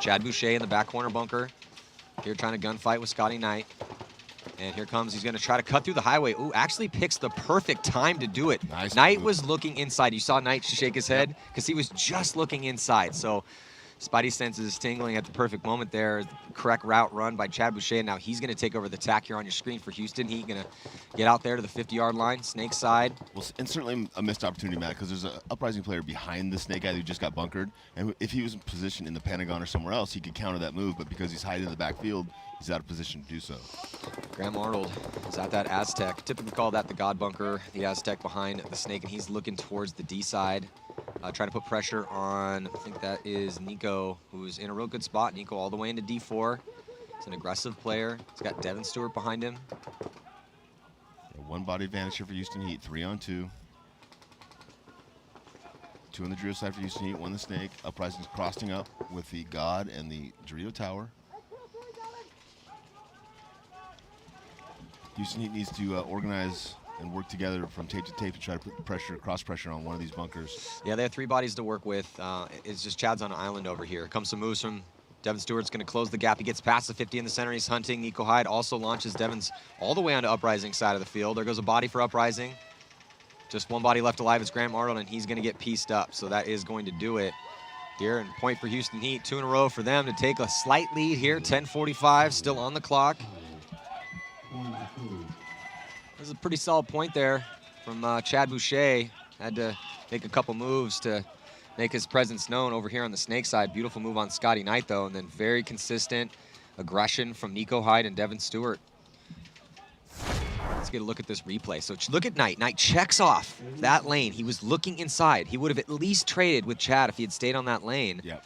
Chad Boucher in the back corner bunker. Here trying to gunfight with Scotty Knight. And here comes, he's going to try to cut through the highway. Ooh, actually picks the perfect time to do it. Nice Knight move. was looking inside. You saw Knight shake his head because he was just looking inside. So Spidey senses tingling at the perfect moment there. Correct route run by Chad Boucher. And now he's going to take over the attack here on your screen for Houston. He's going to get out there to the 50-yard line, snake side. Well, and certainly a missed opportunity, Matt, because there's an uprising player behind the snake guy who just got bunkered. And if he was in position in the Pentagon or somewhere else, he could counter that move. But because he's hiding in the backfield, he's out of position to do so. Graham Arnold is at that Aztec. Typically call that the God bunker, the Aztec behind the snake, and he's looking towards the D side. Trying to put pressure on, I think that is Nico, who's in a real good spot. Nico all the way into D4. He's an aggressive player. He's got Devin Stewart behind him. One body advantage here for Houston Heat, 3-on-2. 2 on the Dorito side for Houston Heat, 1 the snake. Uprising's crossing up with the God and the Dorito Tower. Houston Heat needs to organize and work together from tape to tape to try to put pressure, cross pressure on one of these bunkers. Yeah, they have 3 bodies to work with. It's just Chad's on an island over here. Comes some moves from Devin Stewart's going to close the gap. He gets past the 50 in the center. He's hunting. Nico Hyde also launches Devin's all the way onto Uprising side of the field. There goes a body for Uprising. Just one body left alive is Graham Arnold, and he's going to get pieced up. So that is going to do it here. And point for Houston Heat. 2 in a row for them to take a slight lead here. 10:45 still on the clock. This is a pretty solid point there from Chad Boucher. Had to make a couple moves to make his presence known over here on the snake side. Beautiful move on Scotty Knight, though, and then very consistent aggression from Nico Hyde and Devin Stewart. Let's get a look at this replay. So look at Knight. Knight checks off that lane. He was looking inside. He would have at least traded with Chad if he had stayed on that lane. Yep.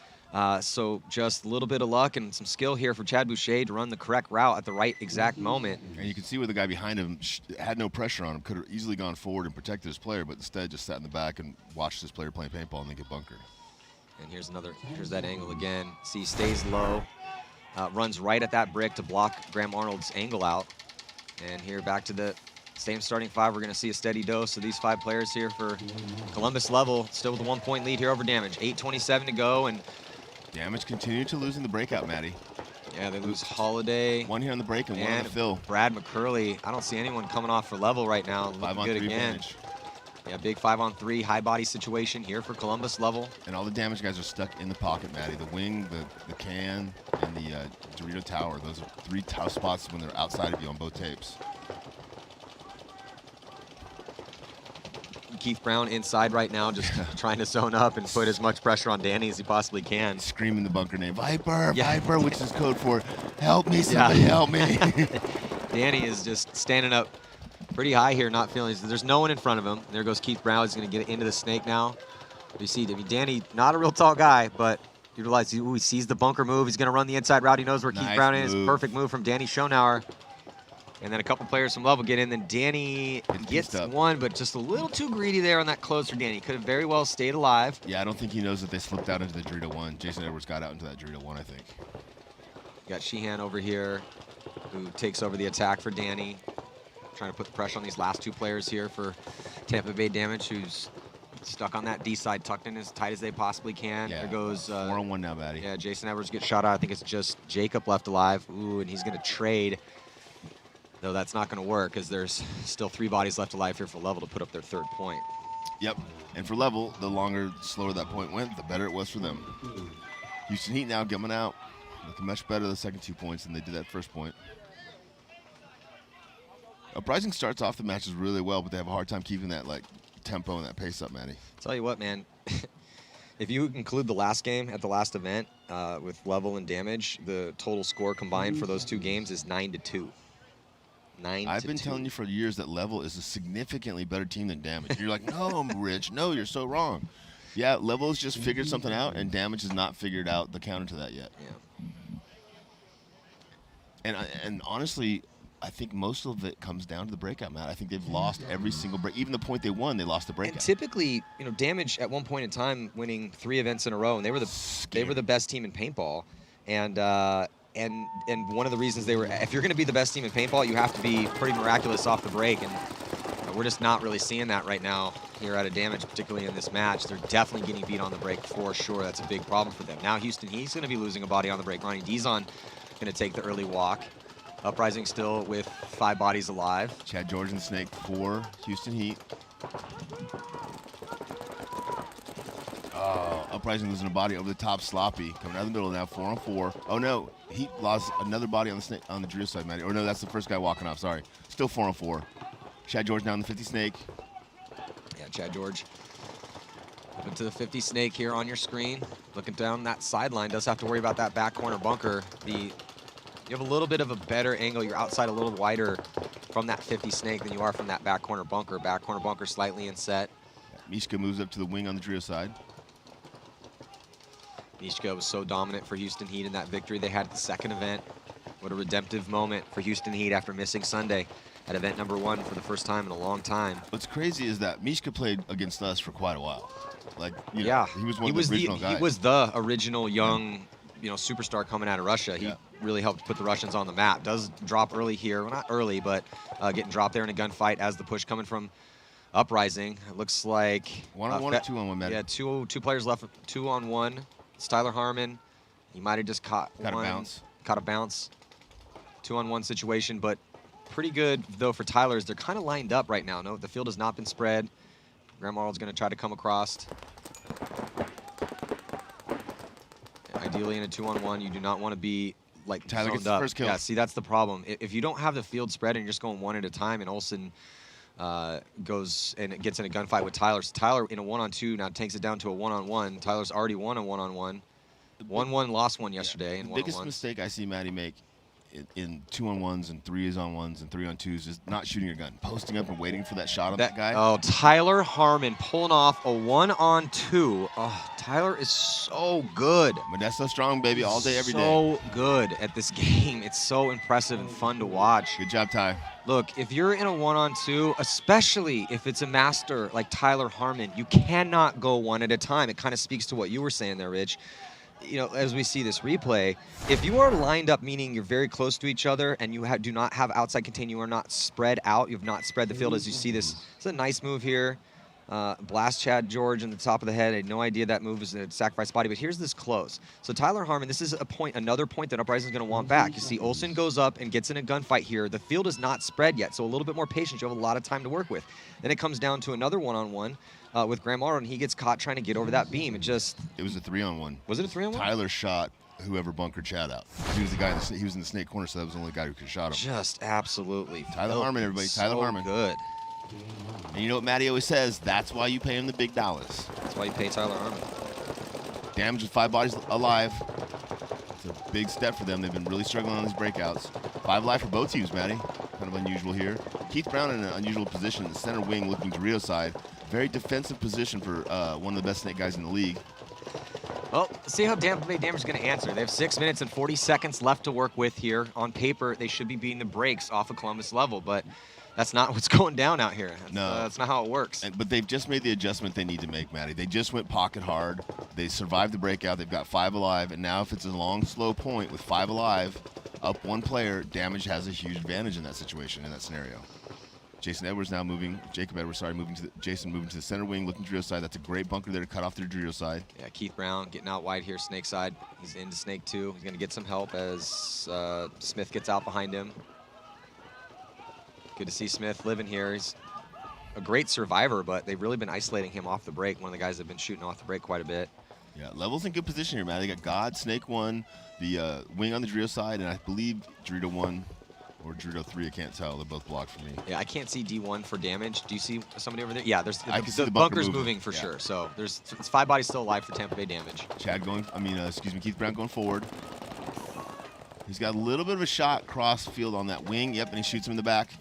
So just a little bit of luck and some skill here for Chad Boucher to run the correct route at the right exact moment. And you can see where the guy behind him had no pressure on him. Could have easily gone forward and protected his player, but instead just sat in the back and watched his player playing paintball and then get bunkered. And here's that angle again. See, stays low, runs right at that brick to block Graham Arnold's angle out. And here back to the same starting 5. We're going to see a steady dose of these 5 players here for Columbus level. Still with a 1-point lead here over Damage. 8:27 to go, and Damage continued to lose in the breakout, Matty. yeah, they lose Holiday. 1 here on the break and 1 on the fill. Brad McCurley. I don't see anyone coming off for level right now. Looking good again. Advantage. Yeah, big 5-on-3 high body situation here for Columbus level. And all the damage guys are stuck in the pocket, Matty. The wing, the can, and the Dorito Tower. Those are 3 tough spots when they're outside of you on both tapes. Keith Brown inside right now, just trying to zone up and put as much pressure on Danny as he possibly can. Screaming the bunker name, Viper, Viper, which is code for help me, somebody help me. Danny is just standing up pretty high here, not feeling, there's no one in front of him. There goes Keith Brown. He's going to get into the snake now. You see, Danny, not a real tall guy, but you realize he sees the bunker move. He's going to run the inside route. He knows where Keith Brown is. Perfect move from Danny Schonauer. And then a couple players from level get in. Then Danny gets one, but just a little too greedy there on that close for Danny. Could have very well stayed alive. Yeah, I don't think he knows that they slipped out into the Dorito 1. Jason Edwards got out into that Dorito 1, I think. You got Sheehan over here, who takes over the attack for Danny. Trying to put the pressure on these last 2 players here for Tampa Bay Damage, who's stuck on that D side, tucked in as tight as they possibly can. Yeah. There goes 4-on-1 now, Matty. Yeah, Jason Edwards gets shot out. I think it's just Jacob left alive. Ooh, and he's going to trade. Though that's not going to work because there's still 3 bodies left alive here for level to put up their 3rd point. Yep. And for level, the longer, slower that point went, the better it was for them. Houston Heat now coming out looking much better the second 2 points than they did that first point. Uprising starts off the matches really well, but they have a hard time keeping that tempo and that pace up, Matty. Tell you what, man. If you include the last game at the last event with level and damage, the total score combined for those 2 games is 9-2. I've been telling you for years that level is a significantly better team than damage. You're like, no, Rich, no, you're so wrong. Yeah, level has just figured something out, and damage has not figured out the counter to that yet. Yeah. And honestly, I think most of it comes down to the breakout, Matt. I think they've lost every single break. Even the point they won, they lost the breakout. And typically, Damage at one point in time winning 3 events in a row, and they were the best team in paintball. And one of the reasons they were, if you're going to be the best team in paintball, you have to be pretty miraculous off the break. And we're just not really seeing that right now here out of Damage, particularly in this match. They're definitely getting beat on the break for sure. That's a big problem for them. Now Houston, he's going to be losing a body on the break. Ronnie Dizon going to take the early walk. Uprising still with 5 bodies alive. Chad George and Snake for Houston Heat. Oh, Uprising losing a body over the top. Sloppy coming out of the middle now. 4 on 4. Oh no, Heat lost another body on the Snake on the Drew side, Matty. Or no, that's the first guy walking off. Sorry, still 4 on 4. Chad George now in the 50 Snake. Yeah, Chad George into the 50 Snake here on your screen. Looking down that sideline, does have to worry about that back corner bunker. You have a little bit of a better angle. You're outside a little wider from that 50 Snake than you are from that back corner bunker. Back corner bunker slightly inset. Mishka moves up to the wing on the Drio side. Mishka was so dominant for Houston Heat in that victory they had at the second event. What a redemptive moment for Houston Heat after missing Sunday at event number 1 for the first time in a long time. What's crazy is that Mishka played against us for quite a while. Like, you know, yeah, he was one of the original guys. He was the original young, superstar coming out of Russia. He really helped put the Russians on the map. Does drop early here. Well, not early, but getting dropped there in a gunfight as the push coming from Uprising. It looks like 1 on 1 or 2 on 1, man. Yeah, two players left. 2 on 1. It's Tyler Harmon. He might have just caught a bounce. Caught a bounce. 2 on 1 situation, but pretty good though for Tyler. They're kind of lined up right now. No, the field has not been spread. Graham Arnold's going to try to come across. Ideally, in a 2 on 1, you do not want to be like Tyler gets up. the first kill. Yeah, see, that's the problem. If you don't have the field spread and you're just going 1 at a time, and Olsen goes and gets in a gunfight with Tyler. So Tyler in a 1 on 2 now takes it down to a 1 on 1. Tyler's already won a 1 on 1. 1-1, lost 1 yesterday. The biggest mistake I see Matty make in 2 on 1s and 3 on 1s and 3 on 2s is not shooting your gun, posting up and waiting for that shot on that guy. Oh, Tyler Harmon pulling off a 1 on 2. Oh, Tyler is so good. Modesto strong, baby, all day, every day. So good at this game. It's so impressive and fun to watch. Good job, Ty. Look, if you're in a 1 on 2, especially if it's a master like Tyler Harmon, you cannot go 1 at a time. It kind of speaks to what you were saying there, Rich. As we see this replay, if you are lined up, meaning you're very close to each other and you do not have outside contain, you are not spread out, you have not spread the field as you see this. It's a nice move here. Blast Chad George in the top of the head. I had no idea that move was a sacrifice body, but here's this close. So Tyler Harmon, this is another point that Uprising is going to want back. You see Olsen goes up and gets in a gunfight here. The field is not spread yet, so a little bit more patience. You have a lot of time to work with. Then it comes down to another 1 on 1. With Graham Arnold, and he gets caught trying to get over that beam. It was a 3 on 1. Was it a 3 on 1? Tyler shot whoever bunkered Chad out. He was the guy. He was in the Snake corner, so that was the only guy who could shot him. Just absolutely. Tyler Harmon, everybody. Tyler Harmon. Good. And you know what Matty always says? That's why you pay him the big dollars. That's why you pay Tyler Harmon. Damage with 5 bodies alive. It's a big step for them. They've been really struggling on these breakouts. 5 alive for both teams, Matty. Kind of unusual here. Keith Brown in an unusual position in the center wing looking to Rio's side. Very defensive position for one of the best Snake guys in the league. Well, see how Tampa Bay Damage is going to answer. They have 6 minutes and 40 seconds left to work with here. On paper, they should be beating the brakes off of Columbus level, but that's not what's going down out here. That's not how it works. But they've just made the adjustment they need to make, Matty. They just went pocket hard. They survived the breakout. They've got 5 alive, and now if it's a long, slow point with 5 alive, up 1 player, Damage has a huge advantage in that situation, in that scenario. Jacob Edwards moving to the center wing, looking to Drio's side. That's a great bunker there to cut off the Drio's side. Yeah, Keith Brown getting out wide here, Snake side. He's into Snake 2. He's going to get some help as Smith gets out behind him. Good to see Smith living here. He's a great survivor, but they've really been isolating him off the break. One of the guys that have been shooting off the break quite a bit. Yeah, Level's in good position here, man. They got God, Snake 1, the wing on the Drio side, and I believe Dorito 1 or Dorito 3. I can't tell. They're both blocked for me. Yeah, I can't see D1 for Damage. Do you see somebody over there? Yeah, there's the bunker's moving for sure. So it's 5 bodies still alive for Tampa Bay Damage. Keith Brown going forward. He's got a little bit of a shot cross field on that wing. Yep, and he shoots him in the back.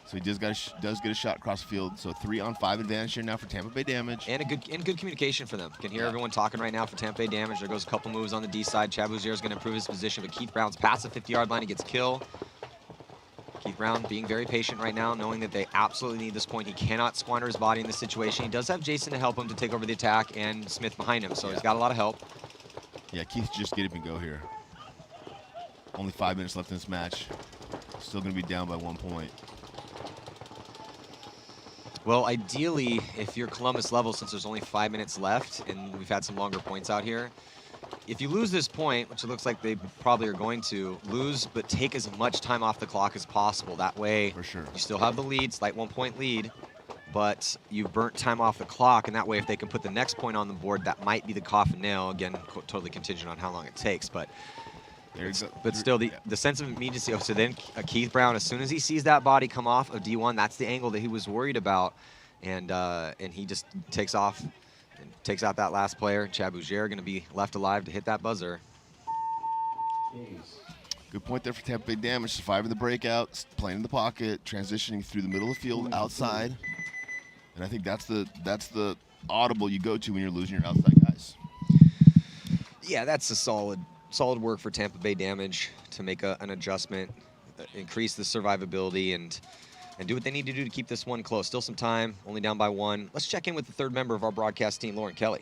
So he does get a shot across the field. So 3 on 5 advantage here now for Tampa Bay Damage. And good communication for them. Can hear everyone talking right now for Tampa Bay Damage. There goes a couple moves on the D side. Chad Bouzier is going to improve his position, but Keith Brown's past the 50-yard line. He gets kill. Keith Brown being very patient right now, knowing that they absolutely need this point. He cannot squander his body in this situation. He does have Jason to help him to take over the attack and Smith behind him, so he's got a lot of help. Yeah, Keith just get up and go here. Only 5 minutes left in this match. Still going to be down by 1 point. Well, ideally, if you're Columbus level, since there's only 5 minutes left, and we've had some longer points out here, if you lose this point, which it looks like they probably are going to, lose, but take as much time off the clock as possible. That way, for sure, you still have the lead, slight 1-point lead, but you've burnt time off the clock, and that way, if they can put the next point on the board, that might be the coffin nail. Again, totally contingent on how long it takes, but still, the sense of immediacy. Oh, so then Keith Brown, as soon as he sees that body come off of D1, that's the angle that he was worried about, and he just takes off and takes out that last player. Chad Bouger going to be left alive to hit that buzzer. Good point there for Tampa Bay Damage. Surviving the breakout, playing in the pocket, transitioning through the middle of the field outside, and I think that's the audible you go to when you're losing your outside guys. Yeah, that's a solid work for Tampa Bay Damage to make an adjustment, increase the survivability, and do what they need to do to keep this one close. Still some time, only down by 1. Let's check in with the third member of our broadcast team, Lauren Kelly.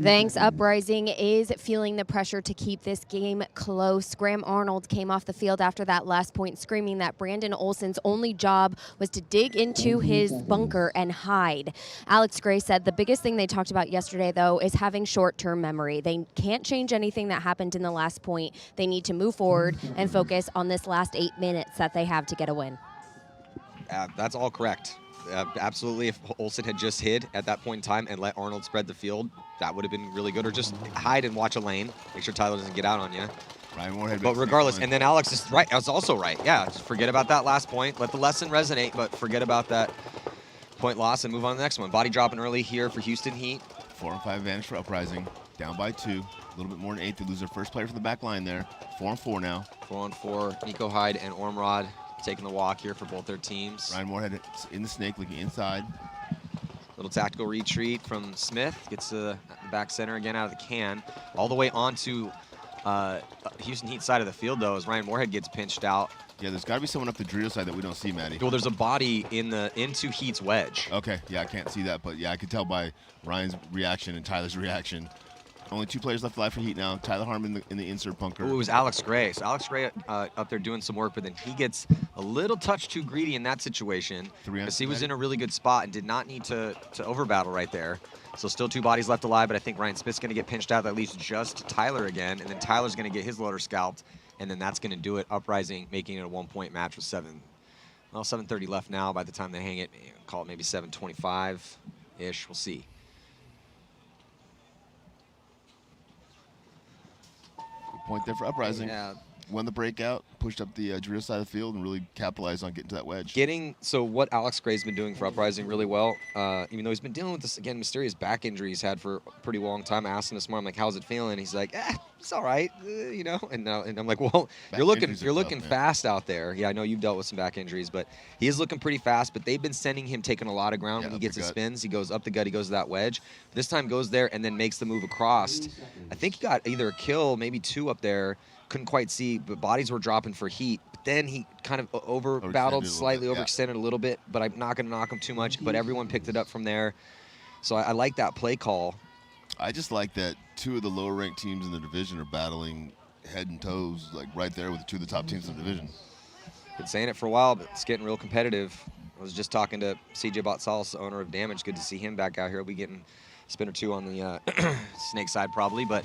Thanks. Uprising is feeling the pressure to keep this game close. Graham Arnold came off the field after that last point, screaming that Brandon Olson's only job was to dig into his bunker and hide. Alex Gray said the biggest thing they talked about yesterday, though, is having short-term memory. They can't change anything that happened in the last point. They need to move forward and focus on this last 8 minutes that they have to get a win. That's all correct. Absolutely, if Olson had just hid at that point in time and let Arnold spread the field, that would have been really good. Or just hide and watch a lane. Make sure Tyler doesn't get out on you. Ryan Moorhead. But regardless, and then Alex is right. I was also right. Yeah, just forget about that last point. Let the lesson resonate, but forget about that point loss and move on to the next one. Body dropping early here for Houston Heat. 4-5 advantage for Uprising. Down by 2. A little bit more than 8. They lose their first player from the back line there. 4-4 now. 4-on-4. Nico Hyde and Ormrod taking the walk here for both their teams. Ryan Moorhead in the snake, looking inside. Little tactical retreat from Smith. Gets the back center again out of the can. All the way onto Houston Heat side of the field, though, as Ryan Moorhead gets pinched out. Yeah, there's got to be someone up the Dorito side that we don't see, Maddie. Well, there's a body into Heat's wedge. Okay, yeah, I can't see that, but yeah, I could tell by Ryan's reaction and Tyler's reaction. Only 2 players left alive for Heat now. Tyler Harmon in the insert bunker. Ooh, it was Alex Gray. So Alex Gray up there doing some work, but then he gets a little touch too greedy in that situation because he was in a really good spot and did not need to over-battle right there. So still 2 bodies left alive, but I think Ryan Smith's going to get pinched out. That leaves just Tyler again, and then Tyler's going to get his loader scalped, and then that's going to do it. Uprising making it a 1-point match with 7:30 left now. By the time they hang it, call it maybe 7:25-ish. We'll see. Point there for Uprising. Yeah. Won the breakout, pushed up the Dorito side of the field, and really capitalized on getting to that wedge. So what Alex Gray's been doing for Uprising really well, even though he's been dealing with this, again, mysterious back injury he's had for a pretty long time. I asked him this morning, I'm like, how's it feeling? He's like, it's all right, you know. And I'm like, well, you're looking fast out there. Yeah, I know you've dealt with some back injuries, but he is looking pretty fast. But they've been sending him taking a lot of ground when he gets his spins. He goes up the gut, he goes to that wedge. This time goes there and then makes the move across. I think he got either a kill, maybe 2 up there. Couldn't quite see, but bodies were dropping for Heat. But then he kind of over-battled, slightly overextended a little bit, but I'm not going to knock him too much. But everyone picked it up from there. So I like that play call. I just like that 2 of the lower-ranked teams in the division are battling head and toes, like right there with 2 of the top teams in the division. Been saying it for a while, but it's getting real competitive. I was just talking to CJ Botsalis, owner of Damage. Good to see him back out here. We'll be getting a spin or 2 on the snake side probably, but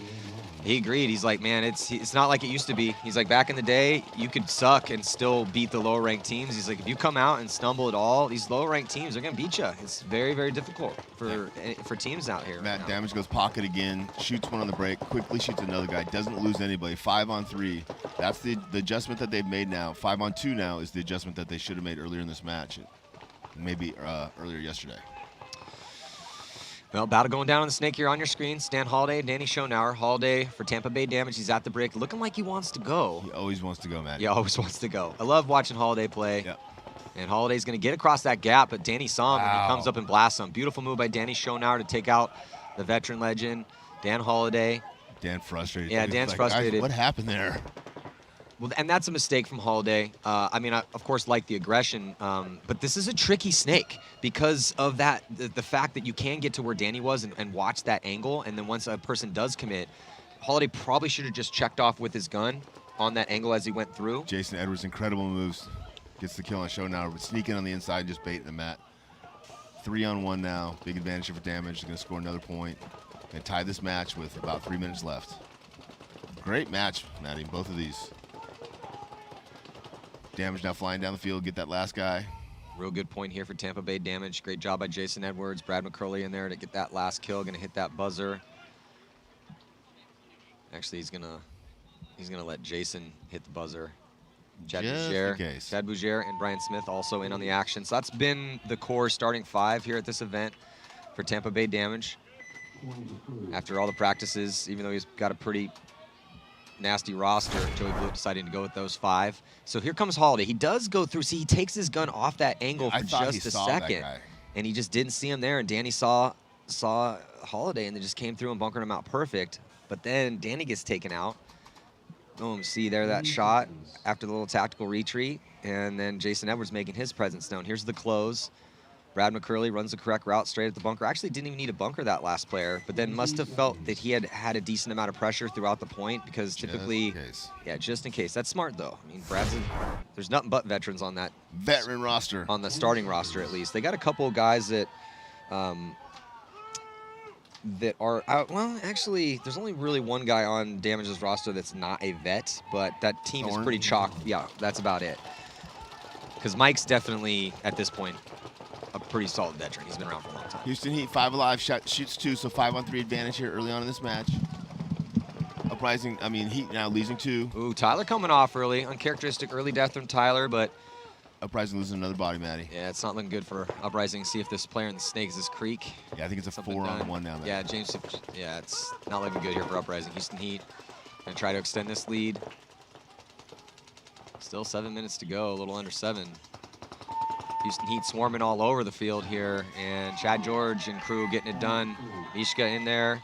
he agreed. He's like, man, it's not like it used to be. He's like, back in the day, you could suck and still beat the lower ranked teams. He's like, if you come out and stumble at all, these lower ranked teams are gonna beat you. It's very, very difficult for teams out here. Matt Damage goes pocket again, shoots one on the break, quickly shoots another guy, doesn't lose anybody. 5-on-3. That's the adjustment that they've made now. 5-on-2 now is the adjustment that they should have made earlier in this match, maybe earlier yesterday. Well, battle going down on the snake here on your screen. Stan Holiday, Danny Schonauer. Holiday for Tampa Bay Damage. He's at the break, looking like he wants to go. He always wants to go, Matt. He always wants to go. I love watching Holiday play. Yep. And Holiday's going to get across that gap, but Danny saw him, and he comes up and blasts him. Beautiful move by Danny Schonauer to take out the veteran legend, Dan Holiday. Dan frustrated. Yeah, Dan's frustrated. What happened there? Well, and that's a mistake from Holiday. I mean, I, of course, like the aggression, but this is a tricky snake because of that, the fact that you can get to where Danny was and watch that angle, and then once a person does commit, Holiday probably should have just checked off with his gun on that angle as he went through. Jason Edwards, incredible moves. Gets the kill on show now, but sneaking on the inside, just baiting the mat. 3-on-1 now. Big advantage here for Damage. He's going to score another point and tie this match with about 3 minutes left. Great match, Maddie, both of these. Damage now flying down the field, get that last guy. Real good point here for Tampa Bay Damage. Great job by Jason Edwards. Brad McCurley in there to get that last kill. Gonna hit that buzzer. Actually, he's gonna let Jason hit the buzzer. Chad Bougere and Brian Smith also in on the action. So that's been the core starting 5 here at this event for Tampa Bay Damage. After all the practices, even though he's got a pretty nasty roster, Joey Blue deciding to go with those 5. So here comes Holiday. He does go through. See, he takes his gun off that angle for just a second, and he just didn't see him there. And Danny saw Holiday, and they just came through and bunkered him out perfect. But then Danny gets taken out. Boom, see there that shot after the little tactical retreat, and then Jason Edwards making his presence known. Here's the close. Brad McCurley runs the correct route straight at the bunker. Actually didn't even need a bunker, that last player, but then must have felt that he had a decent amount of pressure throughout the point, because typically, just in case. That's smart though. I mean, there's nothing but veterans on that veteran roster, on the starting roster at least. They got a couple of guys that that are out. Well, actually, there's only really one guy on Damage's roster that's not a vet, but that team is pretty chalked. Yeah, that's about it. Because Mike's definitely, at this point, a pretty solid veteran. He's been around for a long time. Houston Heat, 5 alive, shoots 2, so 5-on-3 advantage here early on in this match. Uprising, I mean, Heat now losing 2. Ooh, Tyler coming off early. Uncharacteristic early death from Tyler, but Uprising losing another body, Maddie. Yeah, it's not looking good for Uprising. See if this player in the Snakes is Creek. Yeah, I think it's a 4-on-1 now, Maddie. Yeah, yeah, it's not looking good here for Uprising. Houston Heat gonna try to extend this lead. Still 7 minutes to go, a little under 7. Houston Heat swarming all over the field here, and Chad George and crew getting it done. Mishka in there.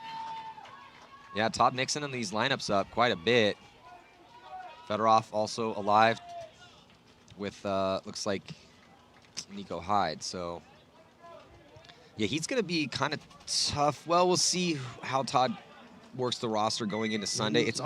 Yeah, Todd Nixon in these lineups up quite a bit. Fedorov also alive with, looks like Nico Hyde. So, yeah, he's going to be kind of tough. Well, we'll see how Todd works the roster going into Sunday. It's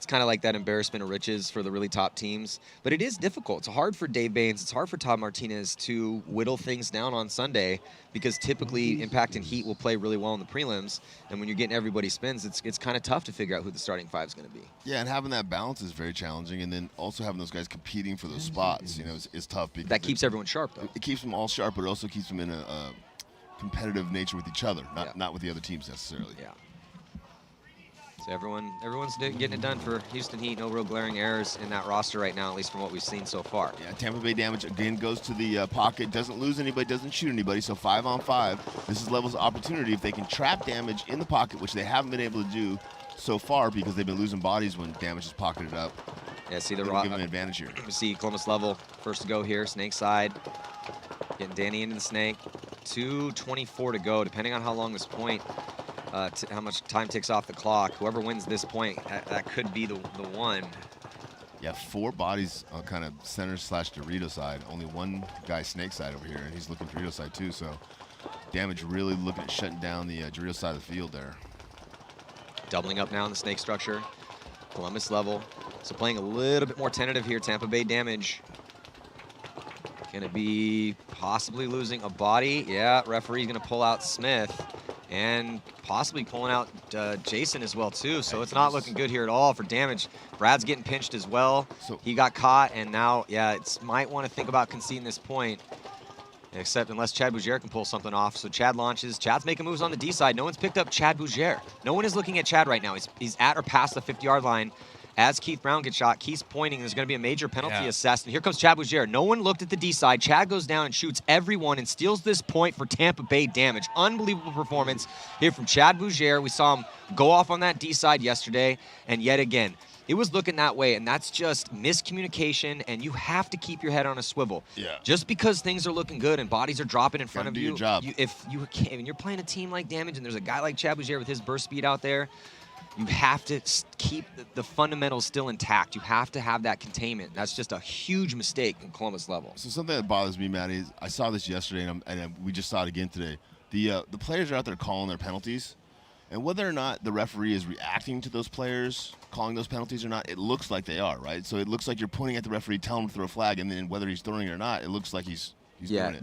kind of like that embarrassment of riches for the really top teams. But it is difficult. It's hard for Dave Baines. It's hard for Todd Martinez to whittle things down on Sunday, because typically Impact and Heat will play really well in the prelims. And when you're getting everybody spins, it's kind of tough to figure out who the starting 5 is going to be. Yeah, and having that balance is very challenging. And then also having those guys competing for those spots, you know, is tough. Because that keeps everyone sharp, though. It keeps them all sharp, but it also keeps them in a competitive nature with each other, not with the other teams necessarily. Yeah. So everyone's getting it done for Houston Heat. No real glaring errors in that roster right now, at least from what we've seen so far. Yeah, Tampa Bay Damage again goes to the pocket, doesn't lose anybody, doesn't shoot anybody, so 5-on-5. This is Level's opportunity. If they can trap Damage in the pocket, which they haven't been able to do so far because they've been losing bodies when Damage is pocketed up. Yeah, see the give them an advantage here. We see Columbus Level first to go here, Snake side. Getting Danny into the Snake. 2:24 to go, depending on how long this point, how much time ticks off the clock. Whoever wins this point, that could be the one. Yeah, 4 bodies on kind of center/Dorito side. Only one guy Snake side over here, and he's looking Dorito side too. So Damage really looking at shutting down the Dorito side of the field there. Doubling up now in the Snake structure. Columbus Level. So playing a little bit more tentative here. Tampa Bay Damage. Gonna be possibly losing a body. Yeah, referee's gonna pull out Smith, and possibly pulling out Jason as well too. So it's not looking good here at all for Damage. Brad's getting pinched as well. So he got caught, and now, yeah, might want to think about conceding this point, except unless Chad Bougere can pull something off. So Chad launches. Chad's making moves on the D side. No one's picked up Chad Bougere. No one is looking at Chad right now. He's at or past the 50-yard line. As Keith Brown gets shot, Keith's pointing. There's going to be a major penalty assessed. And here comes Chad Bougere. No one looked at the D side. Chad goes down and shoots everyone and steals this point for Tampa Bay Damage. Unbelievable performance here from Chad Bougere. We saw him go off on that D side yesterday. And yet again, it was looking that way. And that's just miscommunication. And you have to keep your head on a swivel. Yeah. Just because things are looking good and bodies are dropping in front of you. Your job. If you're playing a team like Damage and there's a guy like Chad Bougere with his burst speed out there, you have to keep the fundamentals still intact. You have to have that containment. That's just a huge mistake in Columbus Level. So something that bothers me, Matty, is I saw this yesterday, and we just saw it again today. The players are out there calling their penalties, and whether or not the referee is reacting to those players calling those penalties or not, it looks like they are, right? So it looks like you're pointing at the referee, telling him to throw a flag, and then whether he's throwing it or not, it looks like he's He's doing it.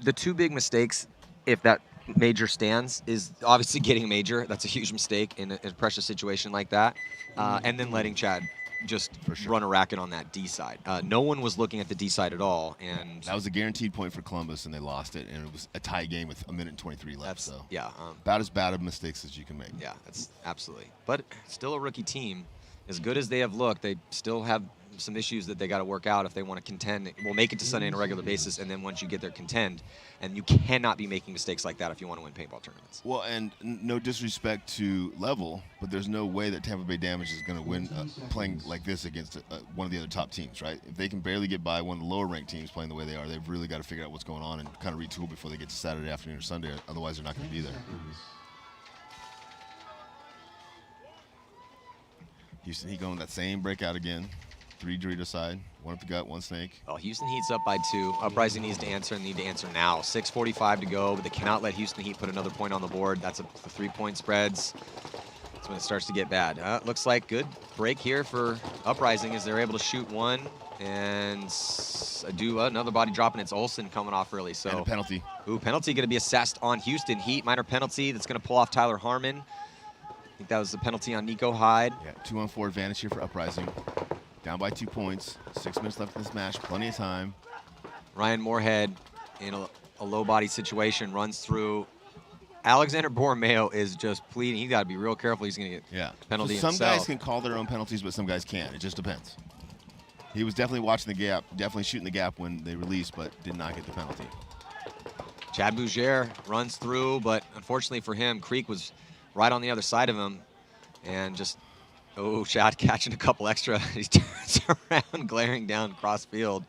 the two big mistakes, if that major stands, is obviously getting a major. That's a huge mistake in a pressure situation like that, and then letting Chad just run a racket on that D side. No one was looking at the D side at all, and that was a guaranteed point for Columbus, and they lost it, and it was a tie game with 1:23 left. So yeah, about as bad of mistakes as you can make. Yeah, that's absolutely. But still a rookie team. As good as they have looked, they still have some issues that they got to work out if they want to contend. We'll make it to Sunday on a regular basis, and then once you get there, contend. And you cannot be making mistakes like that if you want to win paintball tournaments. Well, and no disrespect to Level, but there's no way that Tampa Bay Damage is going to win playing like this against one of the other top teams, right? If they can barely get by one of the lower-ranked teams playing the way they are, they've really got to figure out what's going on and kind of retool before they get to Saturday afternoon or Sunday. Otherwise, they're not going to be there. Houston Heat going that same breakout again. 3 Dorito side, 1 up the gut, 1 snake. Well, Houston Heat's up by 2. Uprising needs to answer and need to answer now. 6:45 to go, but they cannot let Houston Heat put another point on the board. That's the 3-point spreads. That's when it starts to get bad. Looks like good break here for Uprising as they're able to shoot 1 and do another body drop, and it's Olsen coming off early. So and a penalty. Ooh, penalty going to be assessed on Houston Heat. Minor penalty that's going to pull off Tyler Harmon. I think that was the penalty on Nico Hyde. Yeah, 2-on-4 advantage here for Uprising. Down by 2 points. 6 minutes left in this match. Plenty of time. Ryan Moorhead in a low body situation runs through. Alexander Borromeo is just pleading. He got to be real careful. He's going to get penalty so some himself. guys can call their own penalties, but some guys can't. It just depends. He was definitely watching the gap, definitely shooting the gap when they released, but did not get the penalty. Chad Bougere runs through, but unfortunately for him, Creek was right on the other side of him, and just. Oh, Chad catching a couple extra. He turns around, glaring down cross field.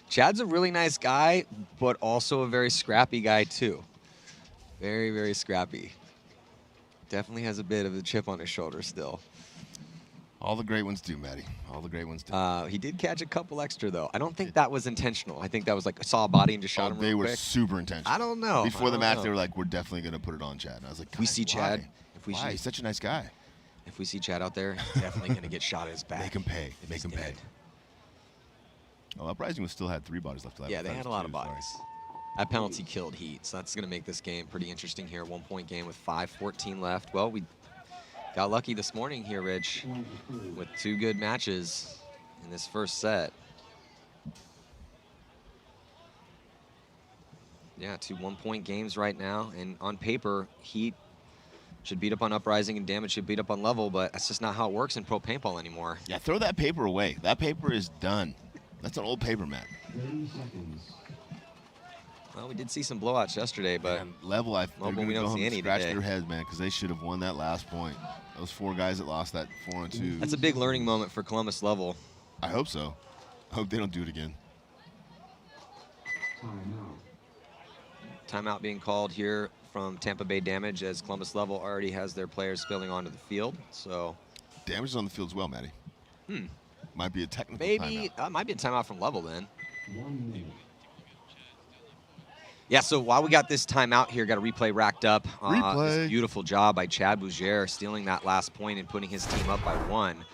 Chad's a really nice guy, but also a very scrappy guy, too. Very, very scrappy. Definitely has a bit of a chip on his shoulder still. All the great ones do, Maddie. All the great ones do. He did catch a couple extra, though. I don't think that was intentional. I think that was like, I saw a body and just shot him real quick. They were super intentional. I don't know. Before the match, they were like, we're definitely going to put it on Chad. And I was like, we see Chad. Why? He's such a nice guy. If we see Chad out there, he's definitely going to get shot at his back. Make him pay. Make him pay. Oh, Uprising still had 3 bodies left. Yeah, they had a lot of bodies. That penalty killed Heat, so that's going to make this game pretty interesting here. 1-point game with 5:14 left. Well, we got lucky this morning here, Rich, with 2 good matches in this first set. Yeah, 2 1-point games right now, and on paper, Heat should beat up on Uprising and Damage should beat up on Level, but that's just not how it works in pro paintball anymore. Yeah, throw that paper away. That paper is done. That's an old paper, Matt. Well, we did see some blowouts yesterday, but Level, well, we don't see any scratch today. their heads, man, because they should have won that last point. Those 4 guys that lost that 4-on-2. That's a big learning moment for Columbus Level. I hope so. I hope they don't do it again. Timeout being called here from Tampa Bay Damage as Columbus Level already has their players spilling onto the field. So Damage is on the field as well, Matty. Might be a technical maybe timeout. Might be a timeout from Level then. Yeah, so while we got this timeout here, got a replay racked up. This beautiful job by Chad Bougere stealing that last point and putting his team up by 1.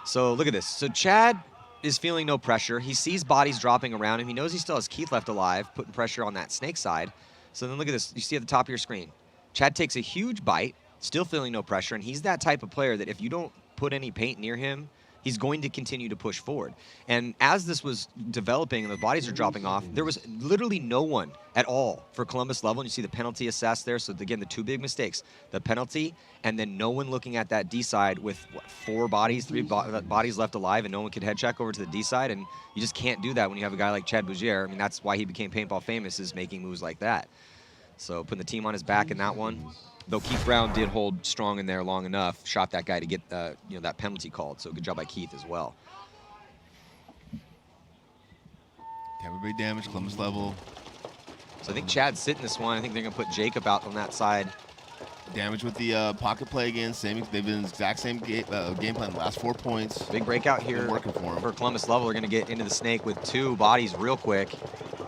So look at this. So Chad is feeling no pressure. He sees bodies dropping around him. He knows he still has Keith left alive, putting pressure on that snake side. So then look at this. You see at the top of your screen. Chad takes a huge bite, still feeling no pressure, and he's that type of player that if you don't put any paint near him, he's going to continue to push forward. And as this was developing and the bodies are dropping off, there was literally no one at all for Columbus Level. And you see the penalty assessed there. So again, the 2 big mistakes, the penalty and then no one looking at that D side with what, 4 bodies, 3 bodies left alive, and no one could head check over to the D side. And you just can't do that when you have a guy like Chad Bougere. I mean, that's why he became paintball famous, is making moves like that. So putting the team on his back in that one. Though Keith Brown did hold strong in there long enough, shot that guy to get that penalty called. So good job by Keith as well. Tampa Bay Damage, Columbus Level. So I think Chad's sitting this one. I think they're going to put Jacob out on that side. Damage with the pocket play again. They've been in the exact same game plan the last 4 points. Big breakout here working for him. For Columbus Level. They're going to get into the snake with 2 bodies real quick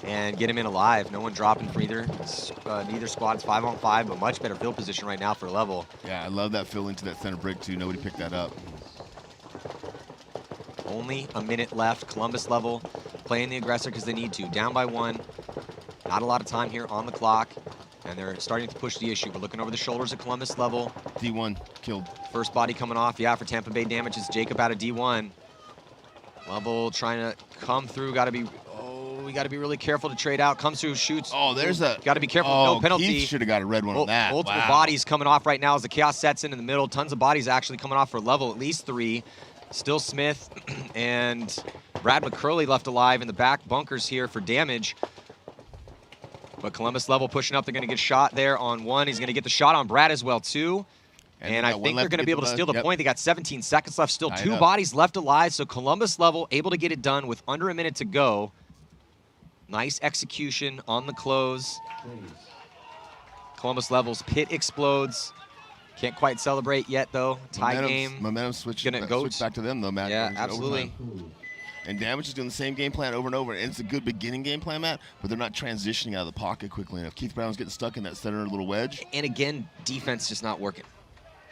and get him in alive. No one dropping for either squad. It's 5-on-5, but much better field position right now for Level. Yeah, I love that fill into that center brick too. Nobody picked that up. Only a minute left. Columbus level playing the aggressor because they need to. Down by 1. Not a lot of time here on the clock. And they're starting to push the issue. We're looking over the shoulders at Columbus level. D1 killed. First body coming off. Yeah, for Tampa Bay damage is Jacob out of D1. Level trying to come through. Got to be, we got to be really careful to trade out. Comes through, shoots. Oh, there's a. Got to be careful. Oh, No penalty. Keith should have got a red one on that. Multiple wow. bodies coming off right now as the chaos sets in the middle. Tons of bodies actually coming off for level, at least 3. Still Smith and Brad McCurley left alive in the back bunkers here for damage. But Columbus level pushing up. They're going to get shot there on 1. He's going to get the shot on Brad as well, too. And I think they're going to be able to steal the point. They got 17 seconds left. Still 2 bodies left alive. So Columbus level able to get it done with under a minute to go. Nice execution on the close. Columbus levels pit explodes. Can't quite celebrate yet, though. Tie game. Momentum switch back to them, though, Matt. Yeah, absolutely. And Damage is doing the same game plan over and over. And it's a good beginning game plan, Matt, but they're not transitioning out of the pocket quickly enough. Keith Brown's getting stuck in that center little wedge. And again, defense just not working.